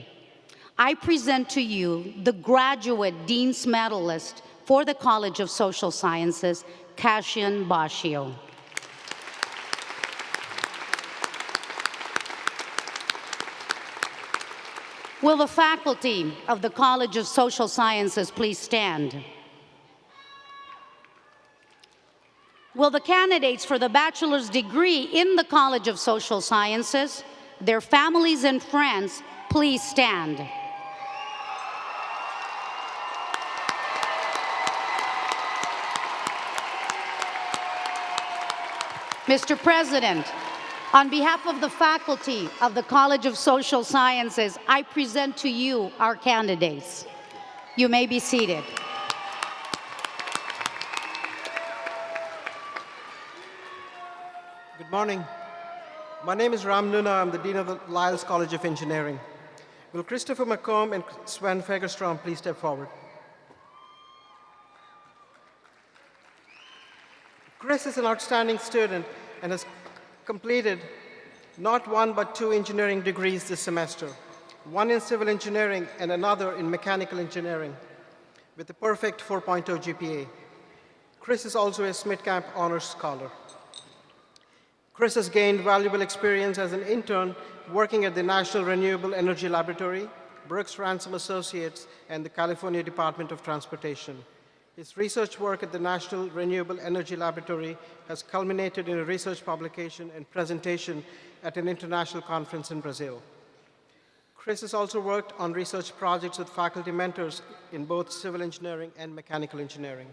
I present to you the graduate Dean's Medalist for the College of Social Sciences, Cashin Bascio. Will the faculty of the College of Social Sciences please stand? Will the candidates for the bachelor's degree in the College of Social Sciences, their families and friends, please stand? Mr. President, on behalf of the faculty of the College of Social Sciences, I present to you our candidates. You may be seated. Good morning. My name is Ram Nuna. I'm the Dean of the Lyles College of Engineering. Will Christopher McComb and Sven Fagerstrom please step forward? Chris is an outstanding student and has completed not one but two engineering degrees this semester, one in civil engineering and another in mechanical engineering, with a perfect 4.0 GPA. Chris is also a Smith-Camp Honors Scholar. Chris has gained valuable experience as an intern working at the National Renewable Energy Laboratory, Brooks Ransom Associates, and the California Department of Transportation. His research work at the National Renewable Energy Laboratory has culminated in a research publication and presentation at an international conference in Brazil. Chris has also worked on research projects with faculty mentors in both civil engineering and mechanical engineering.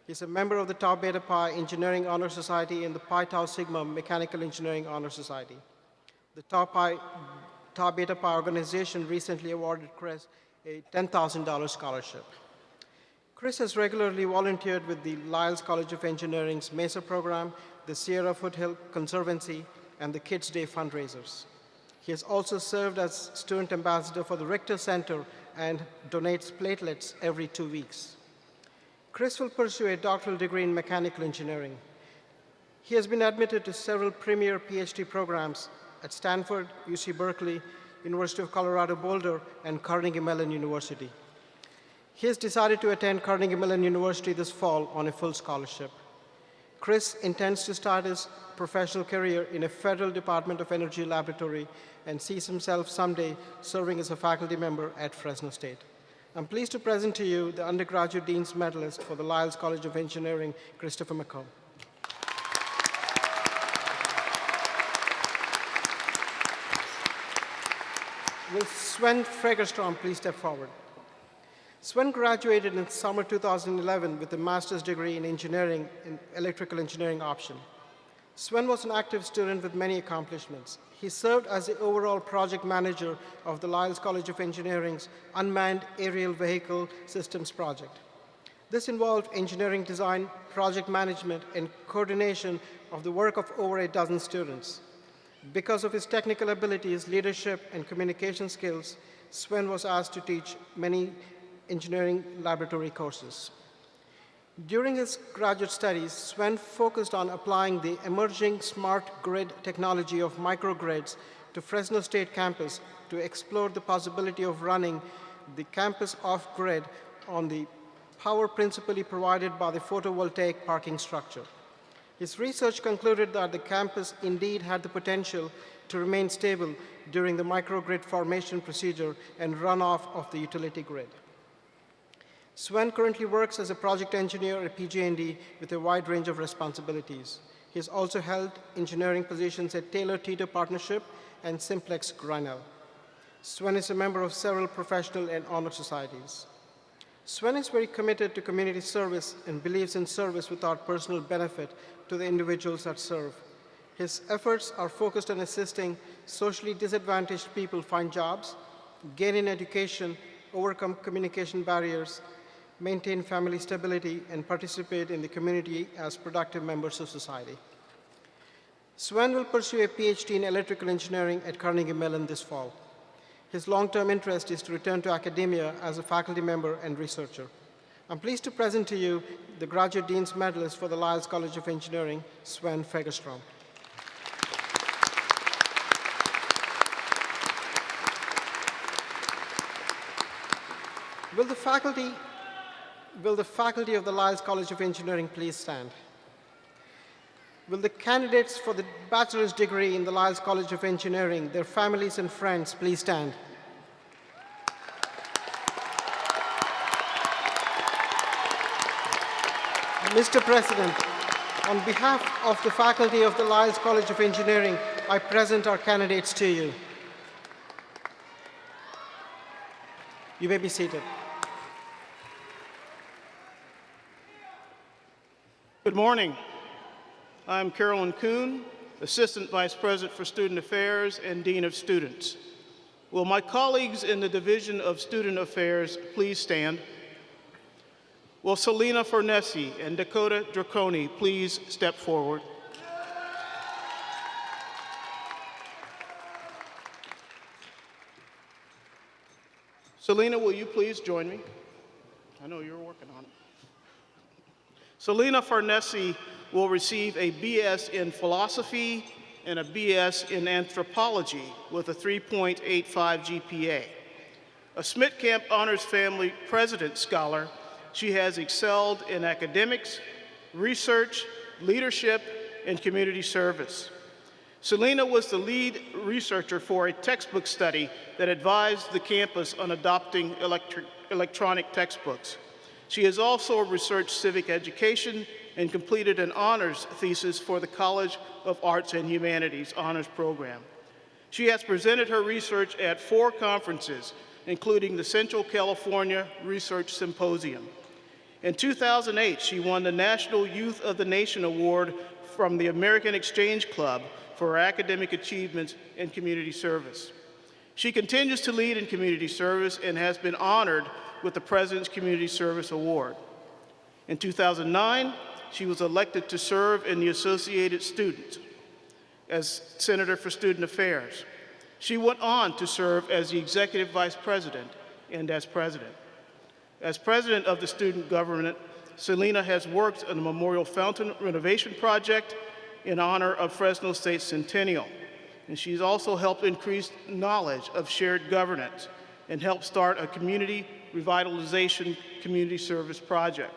He's a member of the Tau Beta Pi Engineering Honor Society and the Pi Tau Sigma Mechanical Engineering Honor Society. The Tau Beta Pi organization recently awarded Chris a $10,000 scholarship. Chris has regularly volunteered with the Lyles College of Engineering's MESA program, the Sierra Foothill Conservancy, and the Kids Day fundraisers. He has also served as student ambassador for the Richter Center and donates platelets every 2 weeks. Chris will pursue a doctoral degree in mechanical engineering. He has been admitted to several premier PhD programs at Stanford, UC Berkeley, University of Colorado Boulder, and Carnegie Mellon University. He has decided to attend Carnegie Mellon University this fall on a full scholarship. Chris intends to start his professional career in a federal Department of Energy laboratory and sees himself someday serving as a faculty member at Fresno State. I'm pleased to present to you the undergraduate Dean's Medalist for the Lyles College of Engineering, Christopher McComb. Will Sven Fagerstrom please step forward? Sven graduated in summer 2011 with a master's degree in engineering in electrical engineering option. Sven was an active student with many accomplishments. He served as the overall project manager of the Lyles College of Engineering's Unmanned Aerial Vehicle Systems project. This involved engineering design, project management, and coordination of the work of over a dozen students. Because of his technical abilities, leadership, and communication skills, Sven was asked to teach many engineering laboratory courses. During his graduate studies, Sven focused on applying the emerging smart grid technology of microgrids to Fresno State campus to explore the possibility of running the campus off-grid on the power principally provided by the photovoltaic parking structure. His research concluded that the campus indeed had the potential to remain stable during the microgrid formation procedure and runoff of the utility grid. Sven currently works as a project engineer at PG&E with a wide range of responsibilities. He has also held engineering positions at Taylor-Tito Partnership and Simplex Grinnell. Sven is a member of several professional and honor societies. Sven is very committed to community service and believes in service without personal benefit to the individuals that serve. His efforts are focused on assisting socially disadvantaged people find jobs, gain in education, overcome communication barriers, maintain family stability, and participate in the community as productive members of society. Sven will pursue a PhD in electrical engineering at Carnegie Mellon this fall. His long-term interest is to return to academia as a faculty member and researcher. I'm pleased to present to you the Graduate Dean's Medalist for the Lyles College of Engineering, Sven Fagerstrom. Will the faculty of the Lyles College of Engineering please stand? Will the candidates for the bachelor's degree in the Lyles College of Engineering, their families and friends, please stand? Mr. President, on behalf of the faculty of the Lyles College of Engineering, I present our candidates to you. You may be seated. Good morning. I'm Carolyn Kuhn, Assistant Vice President for Student Affairs and Dean of Students. Will my colleagues in the Division of Student Affairs please stand? Will Selena Fornesi and Dakota Draconi please step forward? Selena, will you please join me? I know you're working on it. Selena Fornesi will receive a BS in Philosophy and a BS in Anthropology with a 3.85 GPA. A Schmidt-Camp Honors Family President Scholar, she has excelled in academics, research, leadership, and community service. Selena was the lead researcher for a textbook study that advised the campus on adopting electronic textbooks. She has also researched civic education and completed an honors thesis for the College of Arts and Humanities honors program. She has presented her research at 4 conferences, including the Central California Research Symposium. In 2008, she won the National Youth of the Nation Award from the American Exchange Club for her academic achievements in community service. She continues to lead in community service and has been honored with the President's Community Service Award. In 2009, she was elected to serve in the Associated Students as Senator for Student Affairs. She went on to serve as the Executive Vice President and as President. As President of the Student Government, Selena has worked on the Memorial Fountain Renovation Project in honor of Fresno State's centennial. And she's also helped increase knowledge of shared governance and helped start a community Revitalization Community Service Project.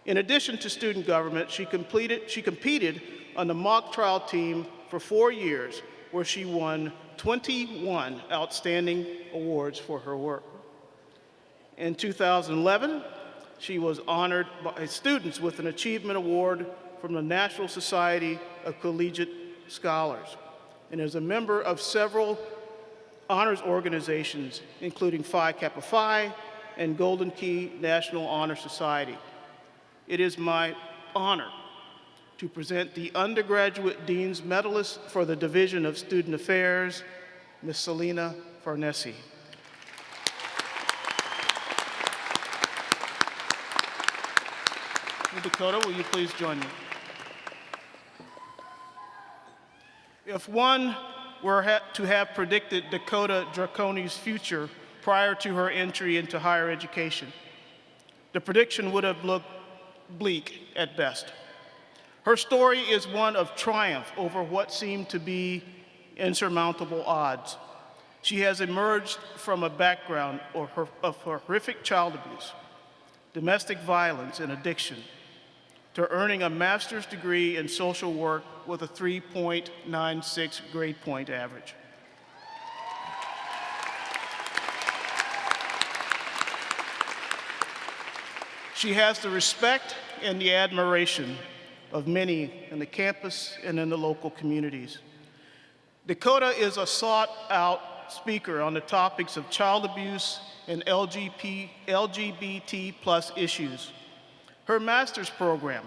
In addition to student government, she competed on the mock trial team for 4 years, where she won 21 outstanding awards for her work. In 2011, she was honored by students with an achievement award from the National Society of Collegiate Scholars, and is a member of several honors organizations, including Phi Kappa Phi and Golden Key National Honor Society. It is my honor to present the undergraduate Dean's Medalist for the Division of Student Affairs, Ms. Selena Farnese. Ms. Dakota, will you please join me? If one were to have predicted Dakota Draconi's future prior to her entry into higher education, the prediction would have looked bleak at best. Her story is one of triumph over what seemed to be insurmountable odds. She has emerged from a background of horrific child abuse, domestic violence, and addiction, to earning a master's degree in social work with a 3.96 grade point average. She has the respect and the admiration of many in the campus and in the local communities. Dakota is a sought-out speaker on the topics of child abuse and LGBT plus issues. Her master's program,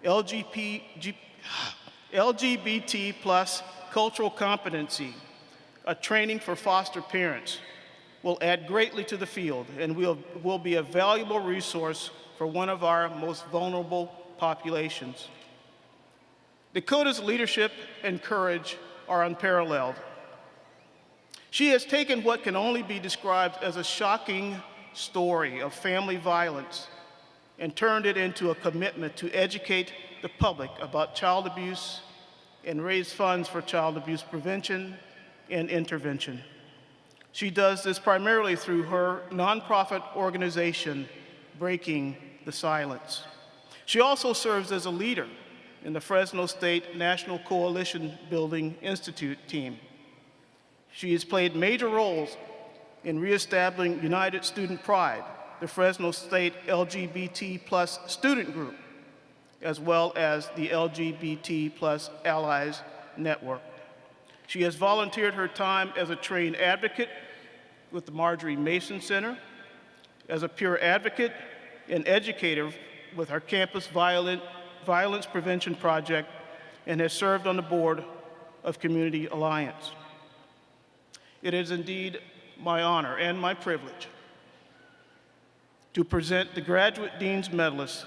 LGBT plus cultural competency, a training for foster parents, will add greatly to the field and will be a valuable resource for one of our most vulnerable populations. Dakota's leadership and courage are unparalleled. She has taken what can only be described as a shocking story of family violence and turned it into a commitment to educate the public about child abuse and raise funds for child abuse prevention and intervention. She does this primarily through her nonprofit organization, Breaking the Silence. She also serves as a leader in the Fresno State National Coalition Building Institute team. She has played major roles in reestablishing United Student Pride, the Fresno State LGBT plus student group, as well as the LGBT plus Allies Network. She has volunteered her time as a trained advocate with the Marjorie Mason Center, as a peer advocate and educator with our campus violence prevention project, and has served on the board of Community Alliance. It is indeed my honor and my privilege to present the Graduate Dean's Medalist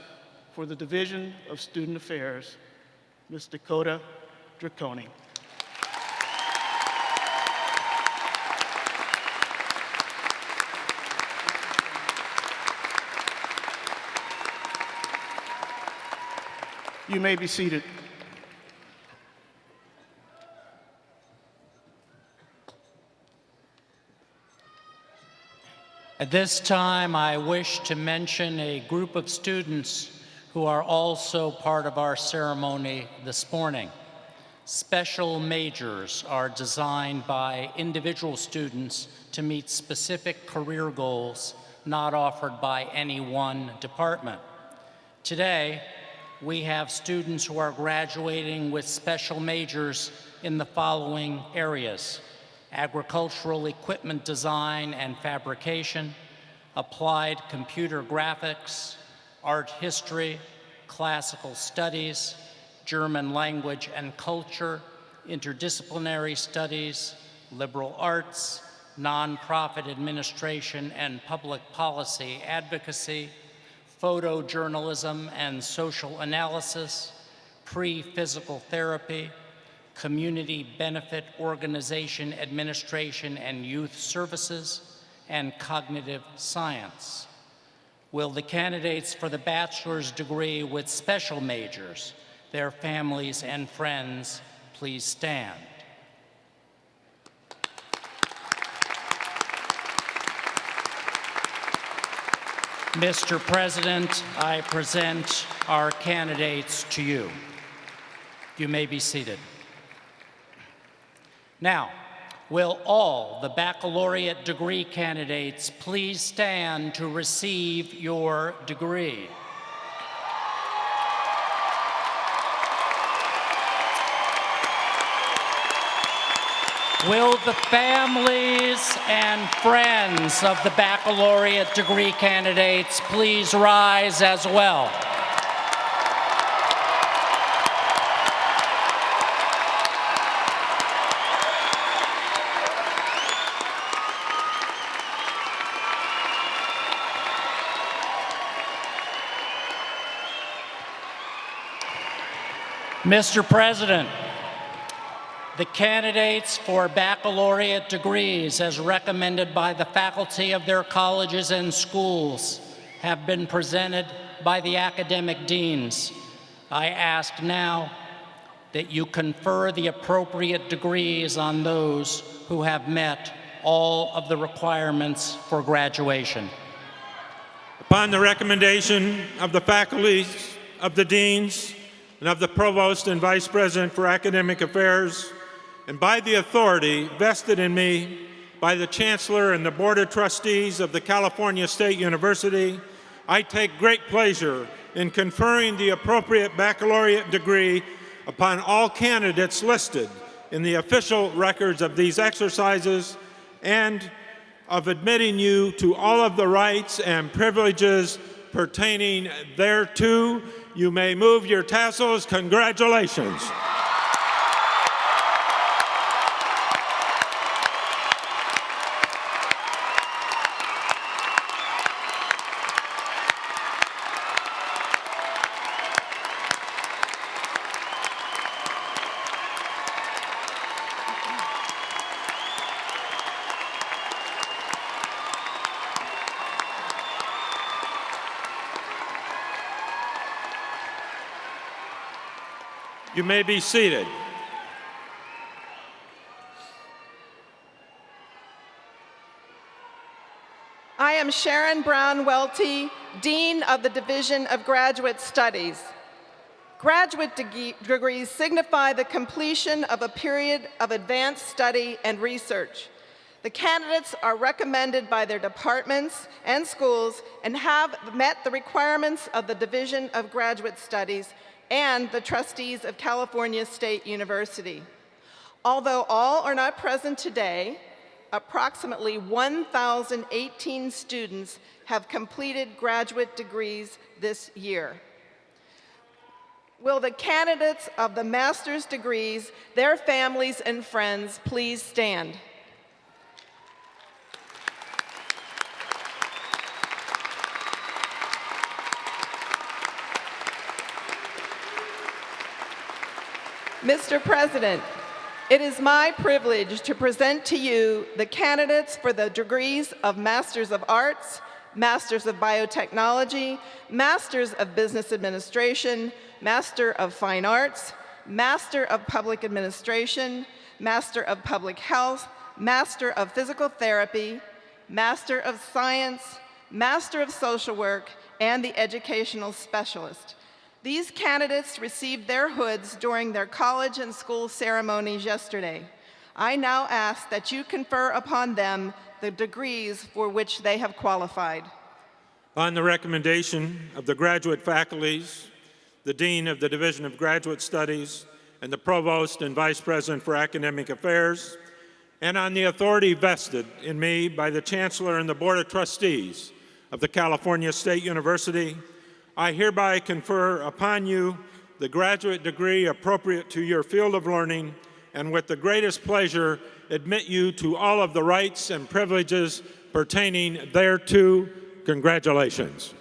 for the Division of Student Affairs, Ms. Dakota Draconi. You may be seated. At this time, I wish to mention a group of students who are also part of our ceremony this morning. Special majors are designed by individual students to meet specific career goals not offered by any one department. Today, we have students who are graduating with special majors in the following areas: agricultural equipment design and fabrication, applied computer graphics, art history, classical studies, German language and culture, interdisciplinary studies, liberal arts, nonprofit administration and public policy advocacy, photojournalism and social analysis, pre-physical therapy, community benefit organization administration and youth services, and cognitive science. Will the candidates for the bachelor's degree with special majors, their families and friends, please stand? Mr. President, I present our candidates to you. You may be seated. Now, will all the baccalaureate degree candidates please stand to receive your degree? Will the families and friends of the baccalaureate degree candidates please rise as well? Mr. President, the candidates for baccalaureate degrees, as recommended by the faculty of their colleges and schools, have been presented by the academic deans. I ask now that you confer the appropriate degrees on those who have met all of the requirements for graduation. Upon the recommendation of the faculty, of the deans, and of the Provost and Vice President for Academic Affairs, and by the authority vested in me by the Chancellor and the Board of Trustees of the California State University, I take great pleasure in conferring the appropriate baccalaureate degree upon all candidates listed in the official records of these exercises, and of admitting you to all of the rights and privileges pertaining thereto. You may move your tassels. Congratulations. You may be seated. I am Sharon Brown Welty, Dean of the Division of Graduate Studies. Graduate degrees signify the completion of a period of advanced study and research. The candidates are recommended by their departments and schools and have met the requirements of the Division of Graduate Studies and the trustees of California State University. Although all are not present today, approximately 1,018 students have completed graduate degrees this year. Will the candidates of the master's degrees, their families and friends, please stand? Mr. President, it is my privilege to present to you the candidates for the degrees of Masters of Arts, Masters of Biotechnology, Masters of Business Administration, Master of Fine Arts, Master of Public Administration, Master of Public Health, Master of Physical Therapy, Master of Science, Master of Social Work, and the Educational Specialist. These candidates received their hoods during their college and school ceremonies yesterday. I now ask that you confer upon them the degrees for which they have qualified. On the recommendation of the graduate faculties, the Dean of the Division of Graduate Studies, and the Provost and Vice President for Academic Affairs, and on the authority vested in me by the Chancellor and the Board of Trustees of the California State University, I hereby confer upon you the graduate degree appropriate to your field of learning, and with the greatest pleasure admit you to all of the rights and privileges pertaining thereto. Congratulations.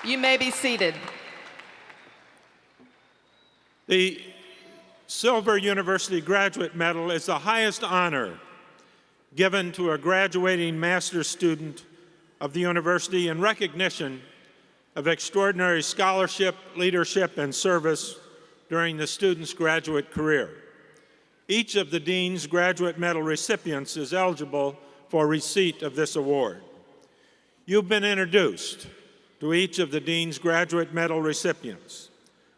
You may be seated. The Silver University Graduate Medal is the highest honor given to a graduating master's student of the university in recognition of extraordinary scholarship, leadership, and service during the student's graduate career. Each of the Dean's Graduate Medal recipients is eligible for receipt of this award. You've been introduced to each of the Dean's Graduate Medal recipients.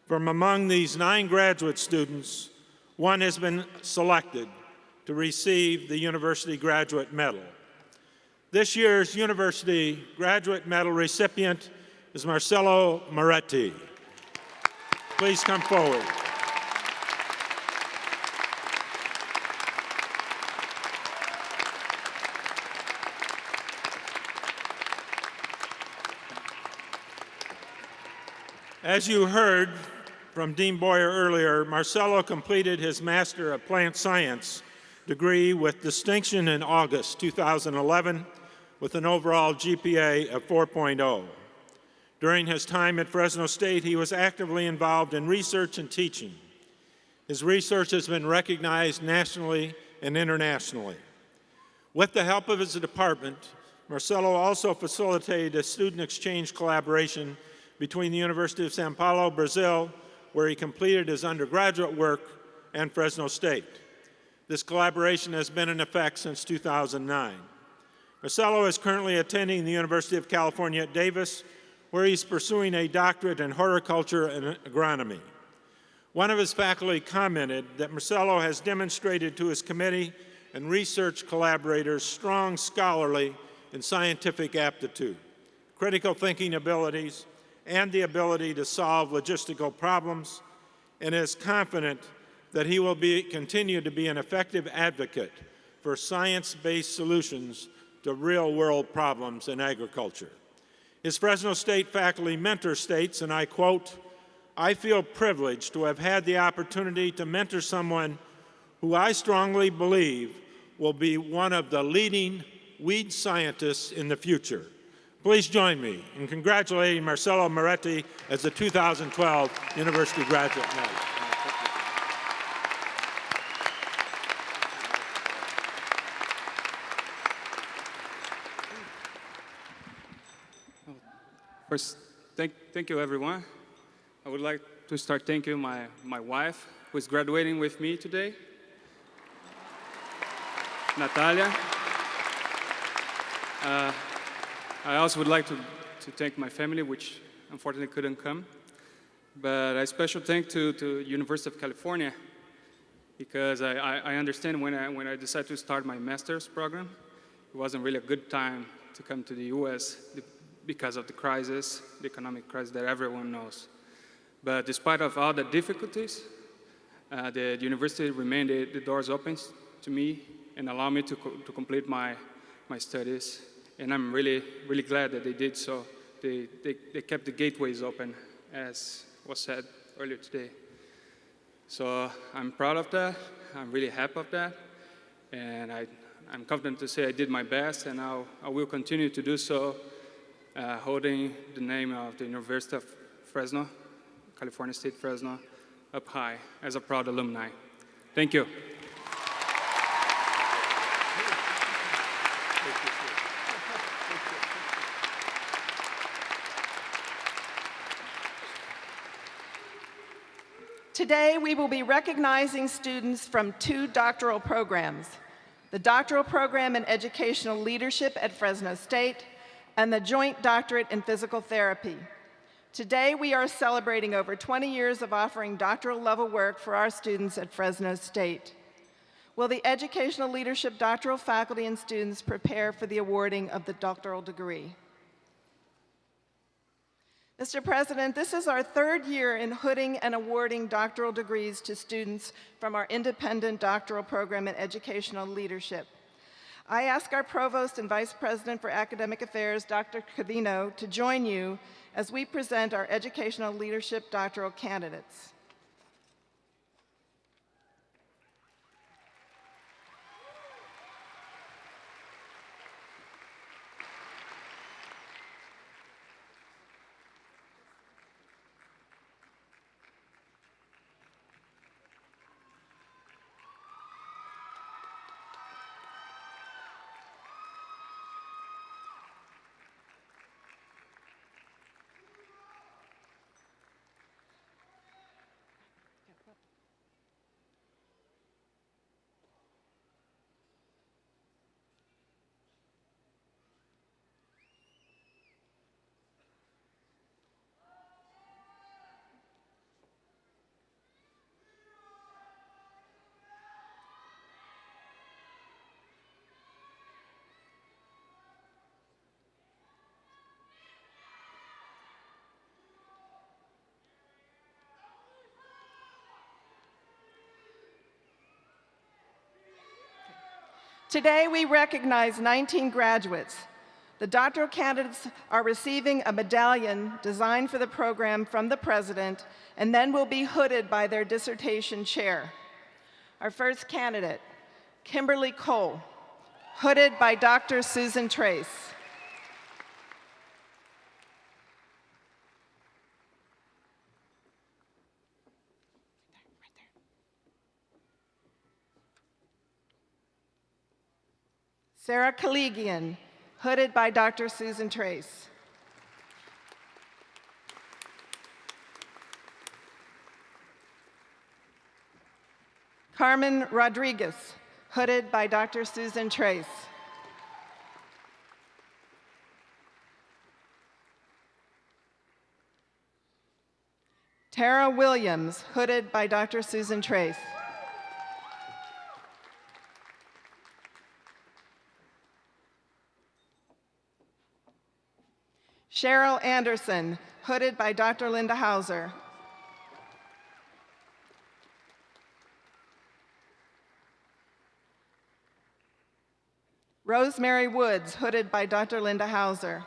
From among these 9 graduate students, 1 has been selected to receive the University Graduate Medal. This year's University Graduate Medal recipient is Marcello Moretti. Please come forward. As you heard from Dean Boyer earlier, Marcello completed his Master of Plant Science degree with distinction in August 2011 with an overall GPA of 4.0. During his time at Fresno State, he was actively involved in research and teaching. His research has been recognized nationally and internationally. With the help of his department, Marcello also facilitated a student exchange collaboration between the University of São Paulo, Brazil, where he completed his undergraduate work, and Fresno State. This collaboration has been in effect since 2009. Marcello is currently attending the University of California at Davis, where he's pursuing a doctorate in horticulture and agronomy. One of his faculty commented that Marcello has demonstrated to his committee and research collaborators strong scholarly and scientific aptitude, critical thinking abilities, and the ability to solve logistical problems, and is confident that he will continue to be an effective advocate for science-based solutions to real-world problems in agriculture. His Fresno State faculty mentor states, and I quote, "I feel privileged to have had the opportunity to mentor someone who I strongly believe will be one of the leading weed scientists in the future." Please join me in congratulating Marcello Moretti as the 2012 University Graduate Medal. First, thank you, everyone. I would like to start thanking my wife, who is graduating with me today, Natalia. I also would like to thank my family, which unfortunately couldn't come. But a special thank to University of California, because I understand when I decided to start my master's program, it wasn't really a good time to come to the US because of the crisis, the economic crisis that everyone knows. But despite of all the difficulties, the university remained the doors open to me and allowed me to complete my studies. And I'm really, really glad that they did so. They kept the gateways open, as was said earlier today. So I'm proud of that. I'm really happy of that. And I'm confident to say I did my best, and I will continue to do so, holding the name of the University of Fresno, California State Fresno, up high as a proud alumni. Thank you. Today, we will be recognizing students from 2 doctoral programs, the Doctoral Program in Educational Leadership at Fresno State and the Joint Doctorate in Physical Therapy. Today, we are celebrating over 20 years of offering doctoral level work for our students at Fresno State. Will the Educational Leadership doctoral faculty and students prepare for the awarding of the doctoral degree? Mr. President, this is our 3rd year in hooding and awarding doctoral degrees to students from our independent doctoral program in educational leadership. I ask our Provost and Vice President for Academic Affairs, Dr. Covino, to join you as we present our educational leadership doctoral candidates. Today, we recognize 19 graduates. The doctoral candidates are receiving a medallion designed for the program from the president and then will be hooded by their dissertation chair. Our first candidate, Kimberly Cole, hooded by Dr. Susan Trace. Sarah Kaligian, hooded by Dr. Susan Trace. Carmen Rodriguez, hooded by Dr. Susan Trace. Tara Williams, hooded by Dr. Susan Trace. Cheryl Anderson, hooded by Dr. Linda Hauser. Rosemary Woods, hooded by Dr. Linda Hauser.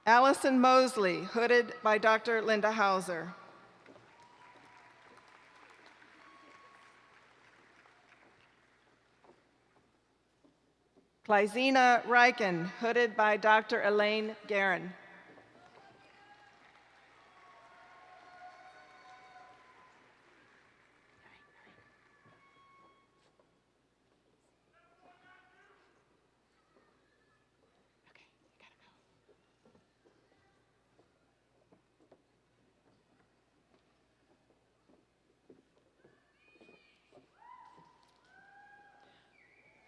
Allison Mosley, hooded by Dr. Linda Hauser. Klizina Riken, hooded by Dr. Elaine Guerin.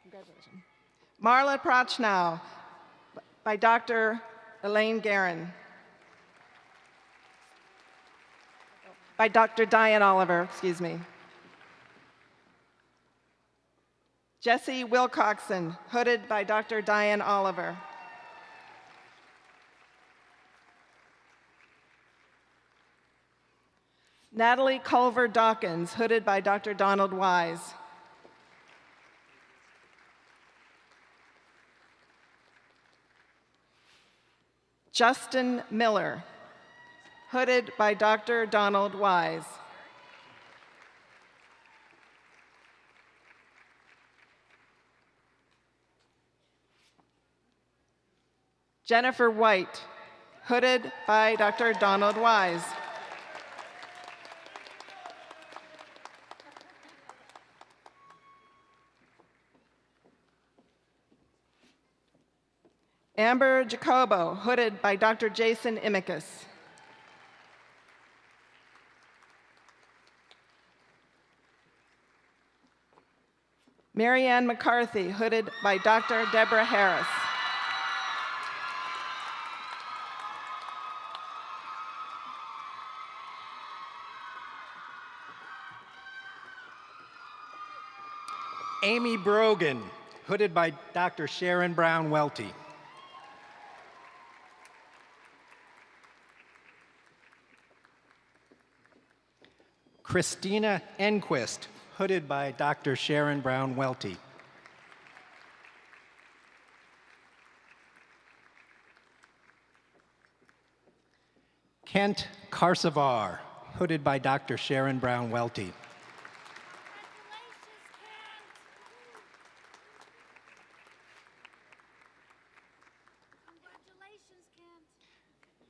Congratulations. Marla Prochnow by Dr. Elaine Guerin. By Dr. Diane Oliver, excuse me. Jesse Wilcoxon, hooded by Dr. Diane Oliver. Natalie Culver Dawkins, hooded by Dr. Donald Wise. Justin Miller, hooded by Dr. Donald Wise. Jennifer White, hooded by Dr. Donald Wise. Amber Jacobo, hooded by Dr. Jason Imicus. Marianne McCarthy, hooded by Dr. Deborah Harris. Amy Brogan, hooded by Dr. Sharon Brown Welty. Christina Enquist, hooded by Dr. Sharon Brown Welty. Kent Karsavar, hooded by Dr. Sharon Brown Welty.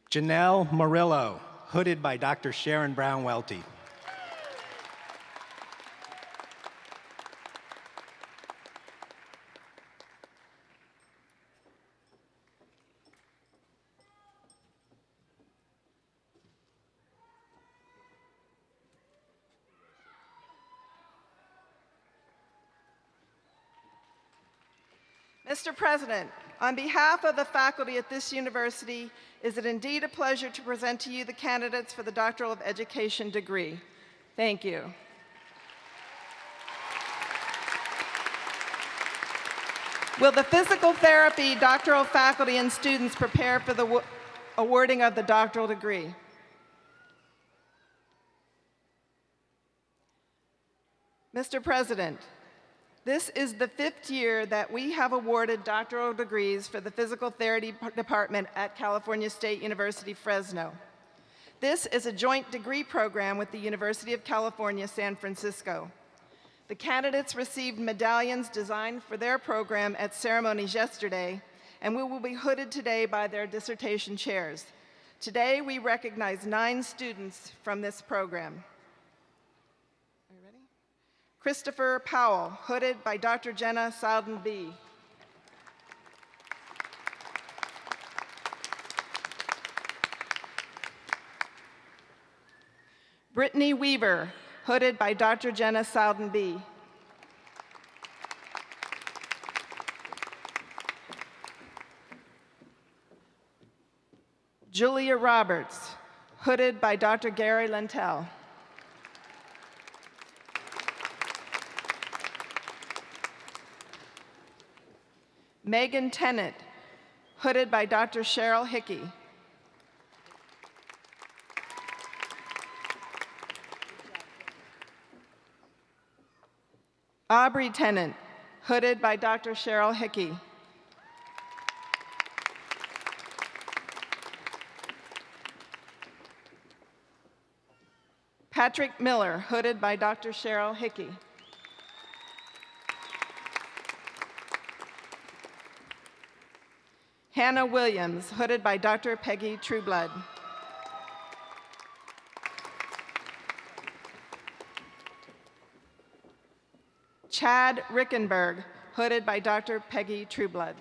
Janelle Murillo, hooded by Dr. Sharon Brown Welty. Mr. President, on behalf of the faculty at this university, is it indeed a pleasure to present to you the candidates for the Doctoral of Education degree. Thank you. Will the physical therapy doctoral faculty and students prepare for the awarding of the doctoral degree? Mr. President, this is the 5th year that we have awarded doctoral degrees for the Physical Therapy Department at California State University, Fresno. This is a joint degree program with the University of California, San Francisco. The candidates received medallions designed for their program at ceremonies yesterday, and we will be hooded today by their dissertation chairs. Today, we recognize 9 students from this program. Are you ready? Christopher Powell, hooded by Dr. Jenna Sowden-Bee. Brittany Weaver, hooded by Dr. Jenna Sowden-Bee. Julia Roberts, hooded by Dr. Gary Lentell. Megan Tennant, hooded by Dr. Cheryl Hickey. Aubrey Tennant, hooded by Dr. Cheryl Hickey. Patrick Miller, hooded by Dr. Cheryl Hickey. Hannah Williams, hooded by Dr. Peggy Trueblood. Chad Rickenberg, hooded by Dr. Peggy Trueblood.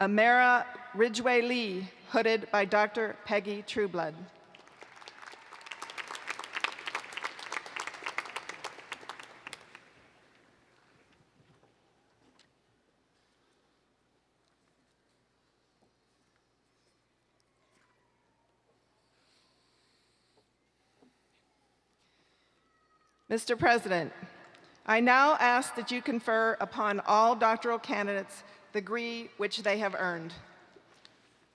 Amara Ridgway Lee, hooded by Dr. Peggy Trueblood. Mr. President, I now ask that you confer upon all doctoral candidates the degree which they have earned.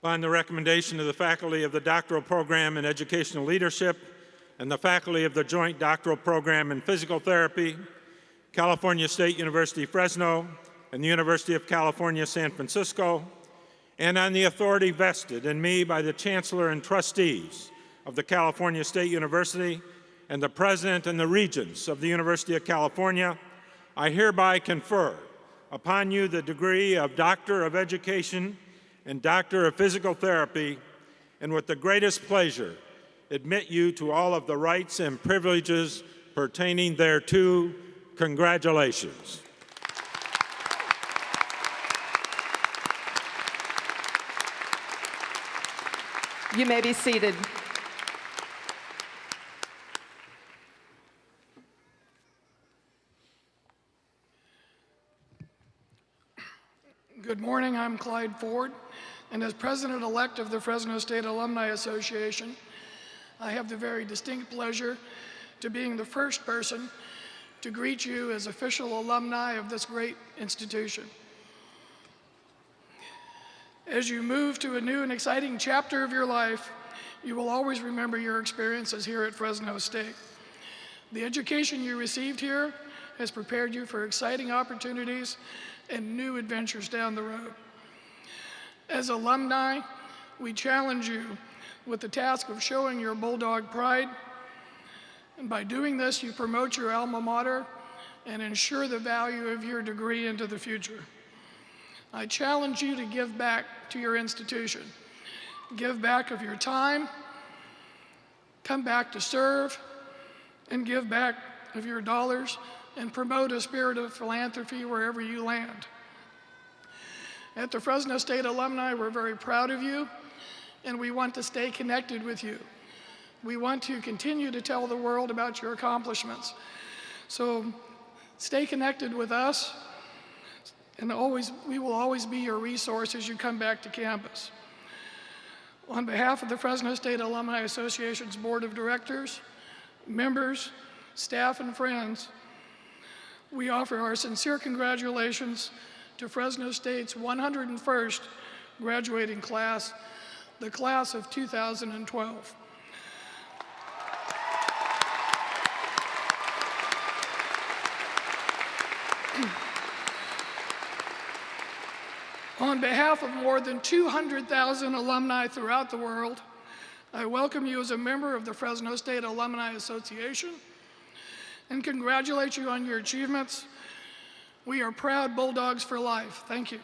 Upon the recommendation of the faculty of the doctoral program in educational leadership and the faculty of the joint doctoral program in physical therapy, California State University, Fresno, and the University of California, San Francisco, and on the authority vested in me by the Chancellor and trustees of the California State University and the President and the Regents of the University of California, I hereby confer upon you the degree of Doctor of Education and Doctor of Physical Therapy, and with the greatest pleasure admit you to all of the rights and privileges pertaining thereto. Congratulations. You may be seated. Good morning, I'm Clyde Ford, and as President-elect of the Fresno State Alumni Association, I have the very distinct pleasure to being the first person to greet you as official alumni of this great institution. As you move to a new and exciting chapter of your life, you will always remember your experiences here at Fresno State. The education you received here has prepared you for exciting opportunities and new adventures down the road. As alumni, we challenge you with the task of showing your Bulldog pride, and by doing this, you promote your alma mater and ensure the value of your degree into the future. I challenge you to give back to your institution. Give back of your time, come back to serve, and give back of your dollars and promote a spirit of philanthropy wherever you land. At the Fresno State Alumni, we're very proud of you, and we want to stay connected with you. We want to continue to tell the world about your accomplishments. So stay connected with us, and we will always be your resource as you come back to campus. On behalf of the Fresno State Alumni Association's Board of Directors, members, staff, and friends, we offer our sincere congratulations to Fresno State's 101st graduating class the class of 2012. On behalf of more than 200,000 alumni throughout the world, I welcome you as a member of the Fresno State Alumni Association and congratulate you on your achievements. We are proud Bulldogs for life. Thank you.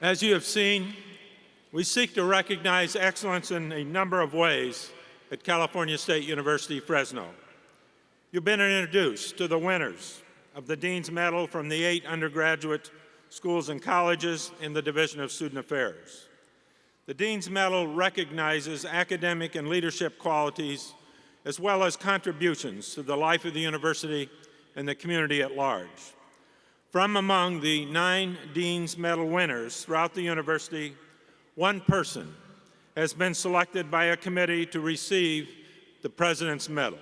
As you have seen, we seek to recognize excellence in a number of ways at California State University, Fresno. You've been introduced to the winners of the Dean's Medal from the 8 undergraduate schools and colleges in the Division of Student Affairs. The Dean's Medal recognizes academic and leadership qualities as well as contributions to the life of the university and the community at large. From among the 9 Dean's Medal winners throughout the university, one person has been selected by a committee to receive the President's Medal.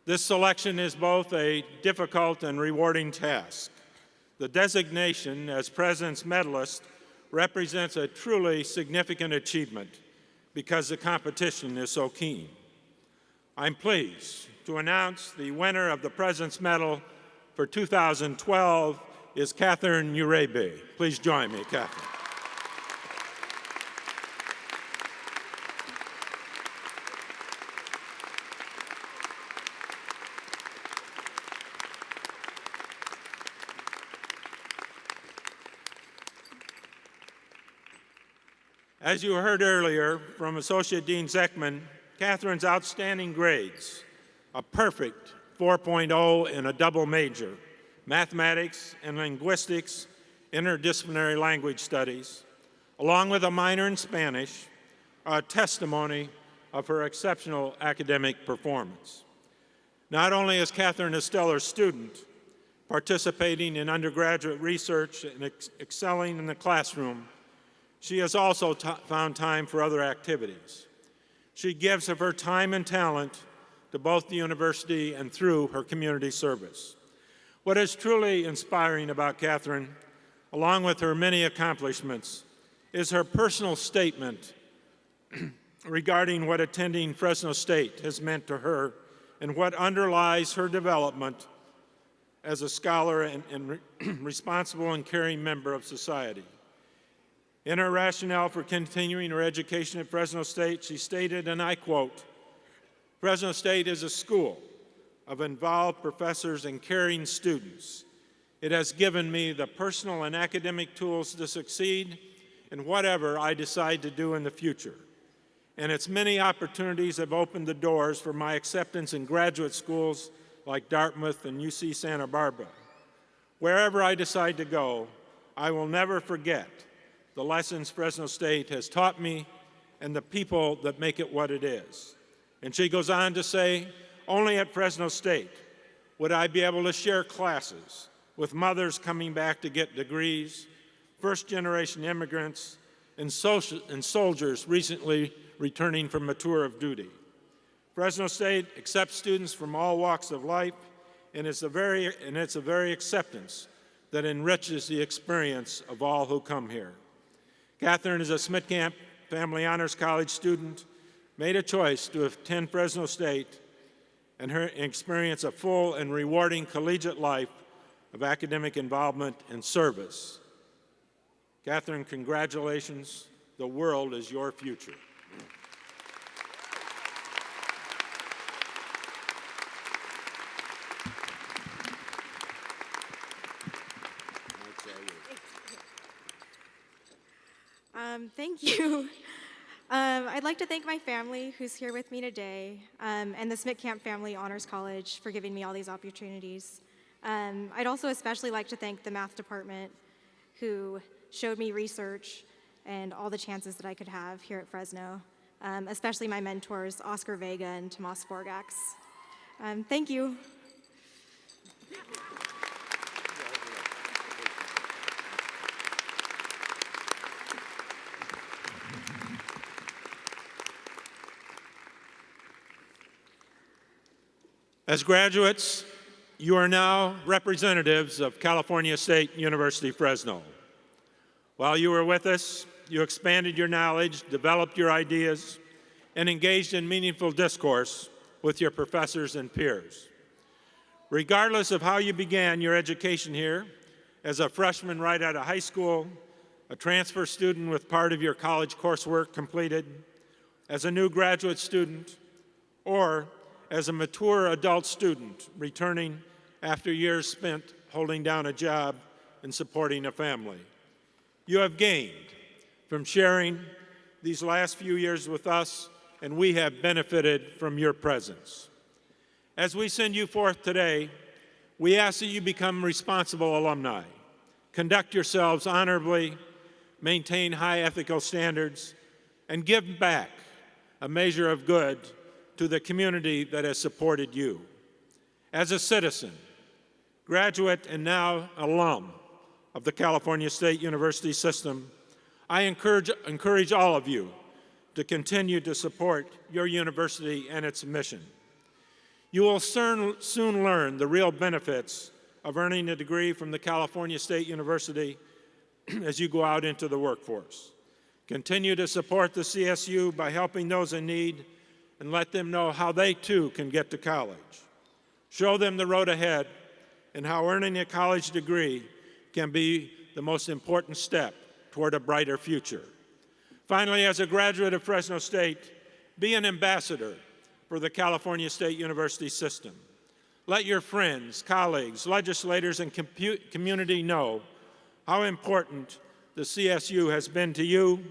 This selection is both a difficult and rewarding task. The designation as President's Medalist represents a truly significant achievement because the competition is so keen. I'm pleased to announce the winner of the President's Medal for 2012 is Catherine Urabe. Please join me, Catherine. As you heard earlier from Associate Dean Zeckman, Catherine's outstanding grades, a perfect 4.0 in a double major, mathematics and linguistics, interdisciplinary language studies, along with a minor in Spanish, are a testimony of her exceptional academic performance. Not only is Catherine a stellar student, participating in undergraduate research and excelling in the classroom, she has also found time for other activities. She gives of her time and talent to both the university and through her community service. What is truly inspiring about Catherine, along with her many accomplishments, is her personal statement regarding what attending Fresno State has meant to her and what underlies her development as a scholar and responsible and caring member of society. In her rationale for continuing her education at Fresno State, she stated, and I quote, "Fresno State is a school of involved professors and caring students. It has given me the personal and academic tools to succeed in whatever I decide to do in the future. And its many opportunities have opened the doors for my acceptance in graduate schools like Dartmouth and UC Santa Barbara. Wherever I decide to go, I will never forget the lessons Fresno State has taught me and the people that make it what it is." And she goes on to say, "Only at Fresno State would I be able to share classes with mothers coming back to get degrees, first-generation immigrants, and soldiers recently returning from a tour of duty. Fresno State accepts students from all walks of life, and it's a very acceptance that enriches the experience of all who come here." Catherine is a Schmidt-Camp Family Honors College student, made a choice to attend Fresno State and experience a full and rewarding collegiate life of academic involvement and service. Catherine, congratulations. The world is your future. Thank you. I'd like to thank my family who's here with me today, and the Schmidt-Camp Family Honors College for giving me all these opportunities. I'd also especially like to thank the math department who showed me research and all the chances that I could have here at Fresno, especially my mentors, Oscar Vega and Tomas Forgax. Thank you. As graduates, You are now representatives of California State University, Fresno. While you were with us, you expanded your knowledge, developed your ideas, and engaged in meaningful discourse with your professors and peers. Regardless of how you began your education here, as a freshman right out of high school, a transfer student with part of your college coursework completed, as a new graduate student, or as a mature adult student returning after years spent holding down a job and supporting a family. You have gained from sharing these last few years with us, and we have benefited from your presence. As we send you forth today, we ask that you become responsible alumni, conduct yourselves honorably, maintain high ethical standards, and give back a measure of good to the community that has supported you. As a citizen, graduate, and now alum of the California State University system, I encourage all of you to continue to support your university and its mission. You will soon learn the real benefits of earning a degree from the California State University as you go out into the workforce. Continue to support the CSU by helping those in need and let them know how they too can get to college. Show them the road ahead and how earning a college degree can be the most important step toward a brighter future. Finally, as a graduate of Fresno State, be an ambassador for the California State University system. Let your friends, colleagues, legislators, and community know how important the CSU has been to you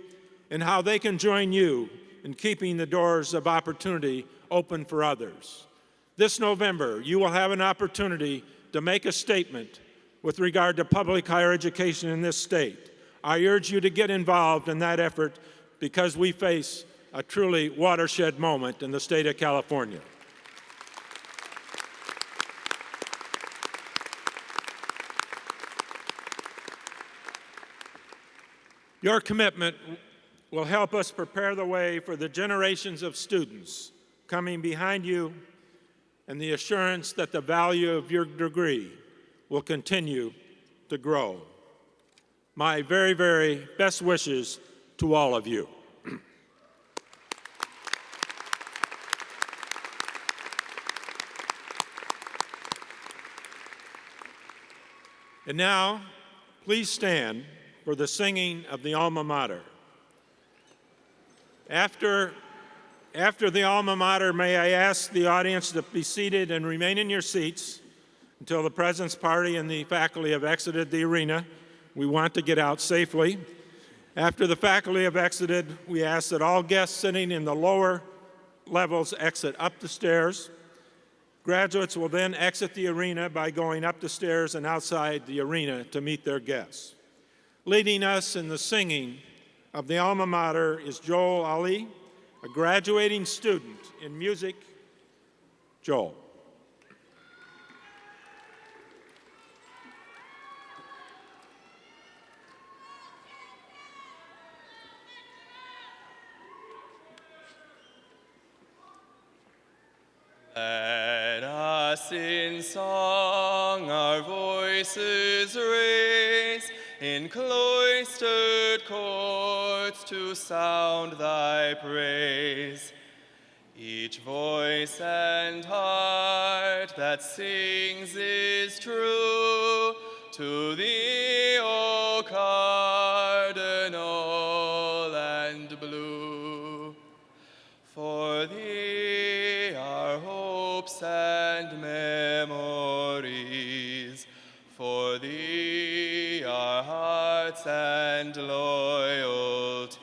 and how they can join you in keeping the doors of opportunity open for others. This November, you will have an opportunity to make a statement with regard to public higher education in this state. I urge you to get involved in that effort because we face a truly watershed moment in the state of California. Your commitment will help us prepare the way for the generations of students coming behind you and the assurance that the value of your degree will continue to grow. My very, very best wishes to all of you. And now, please stand for the singing of the Alma Mater. After the Alma Mater, may I ask the audience to be seated and remain in your seats until the President's Party and the faculty have exited the arena. We want to get out safely. After the faculty have exited, we ask that all guests sitting in the lower levels exit up the stairs. Graduates will then exit the arena by going up the stairs and outside the arena to meet their guests. Leading us in the singing of the Alma Mater is Joel Ali, a graduating student in music. Joel. Let us in song our voices raise, in cloistered courts to sound thy praise. Each voice and heart that sings is true to thee, O cardinal and blue. For thee our hopes and memories, for thee our hearts and loyalties.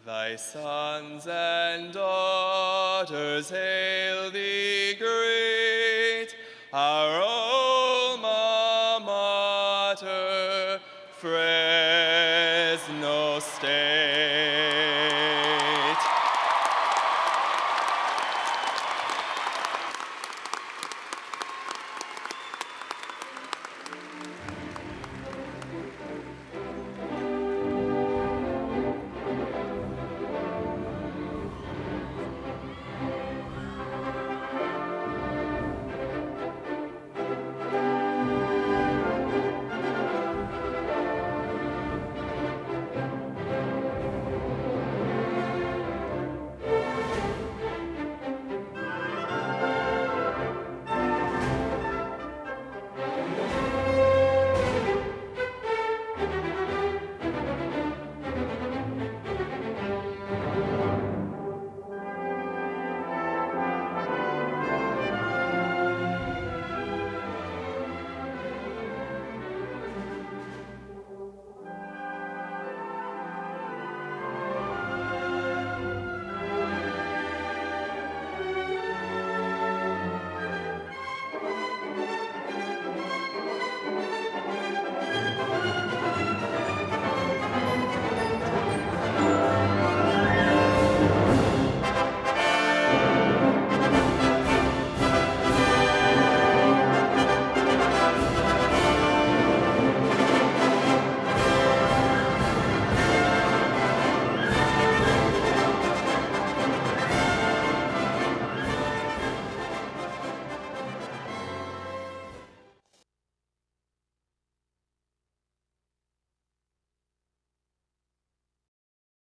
Thy sons and daughters hail thee great, our alma mater, Fresno State.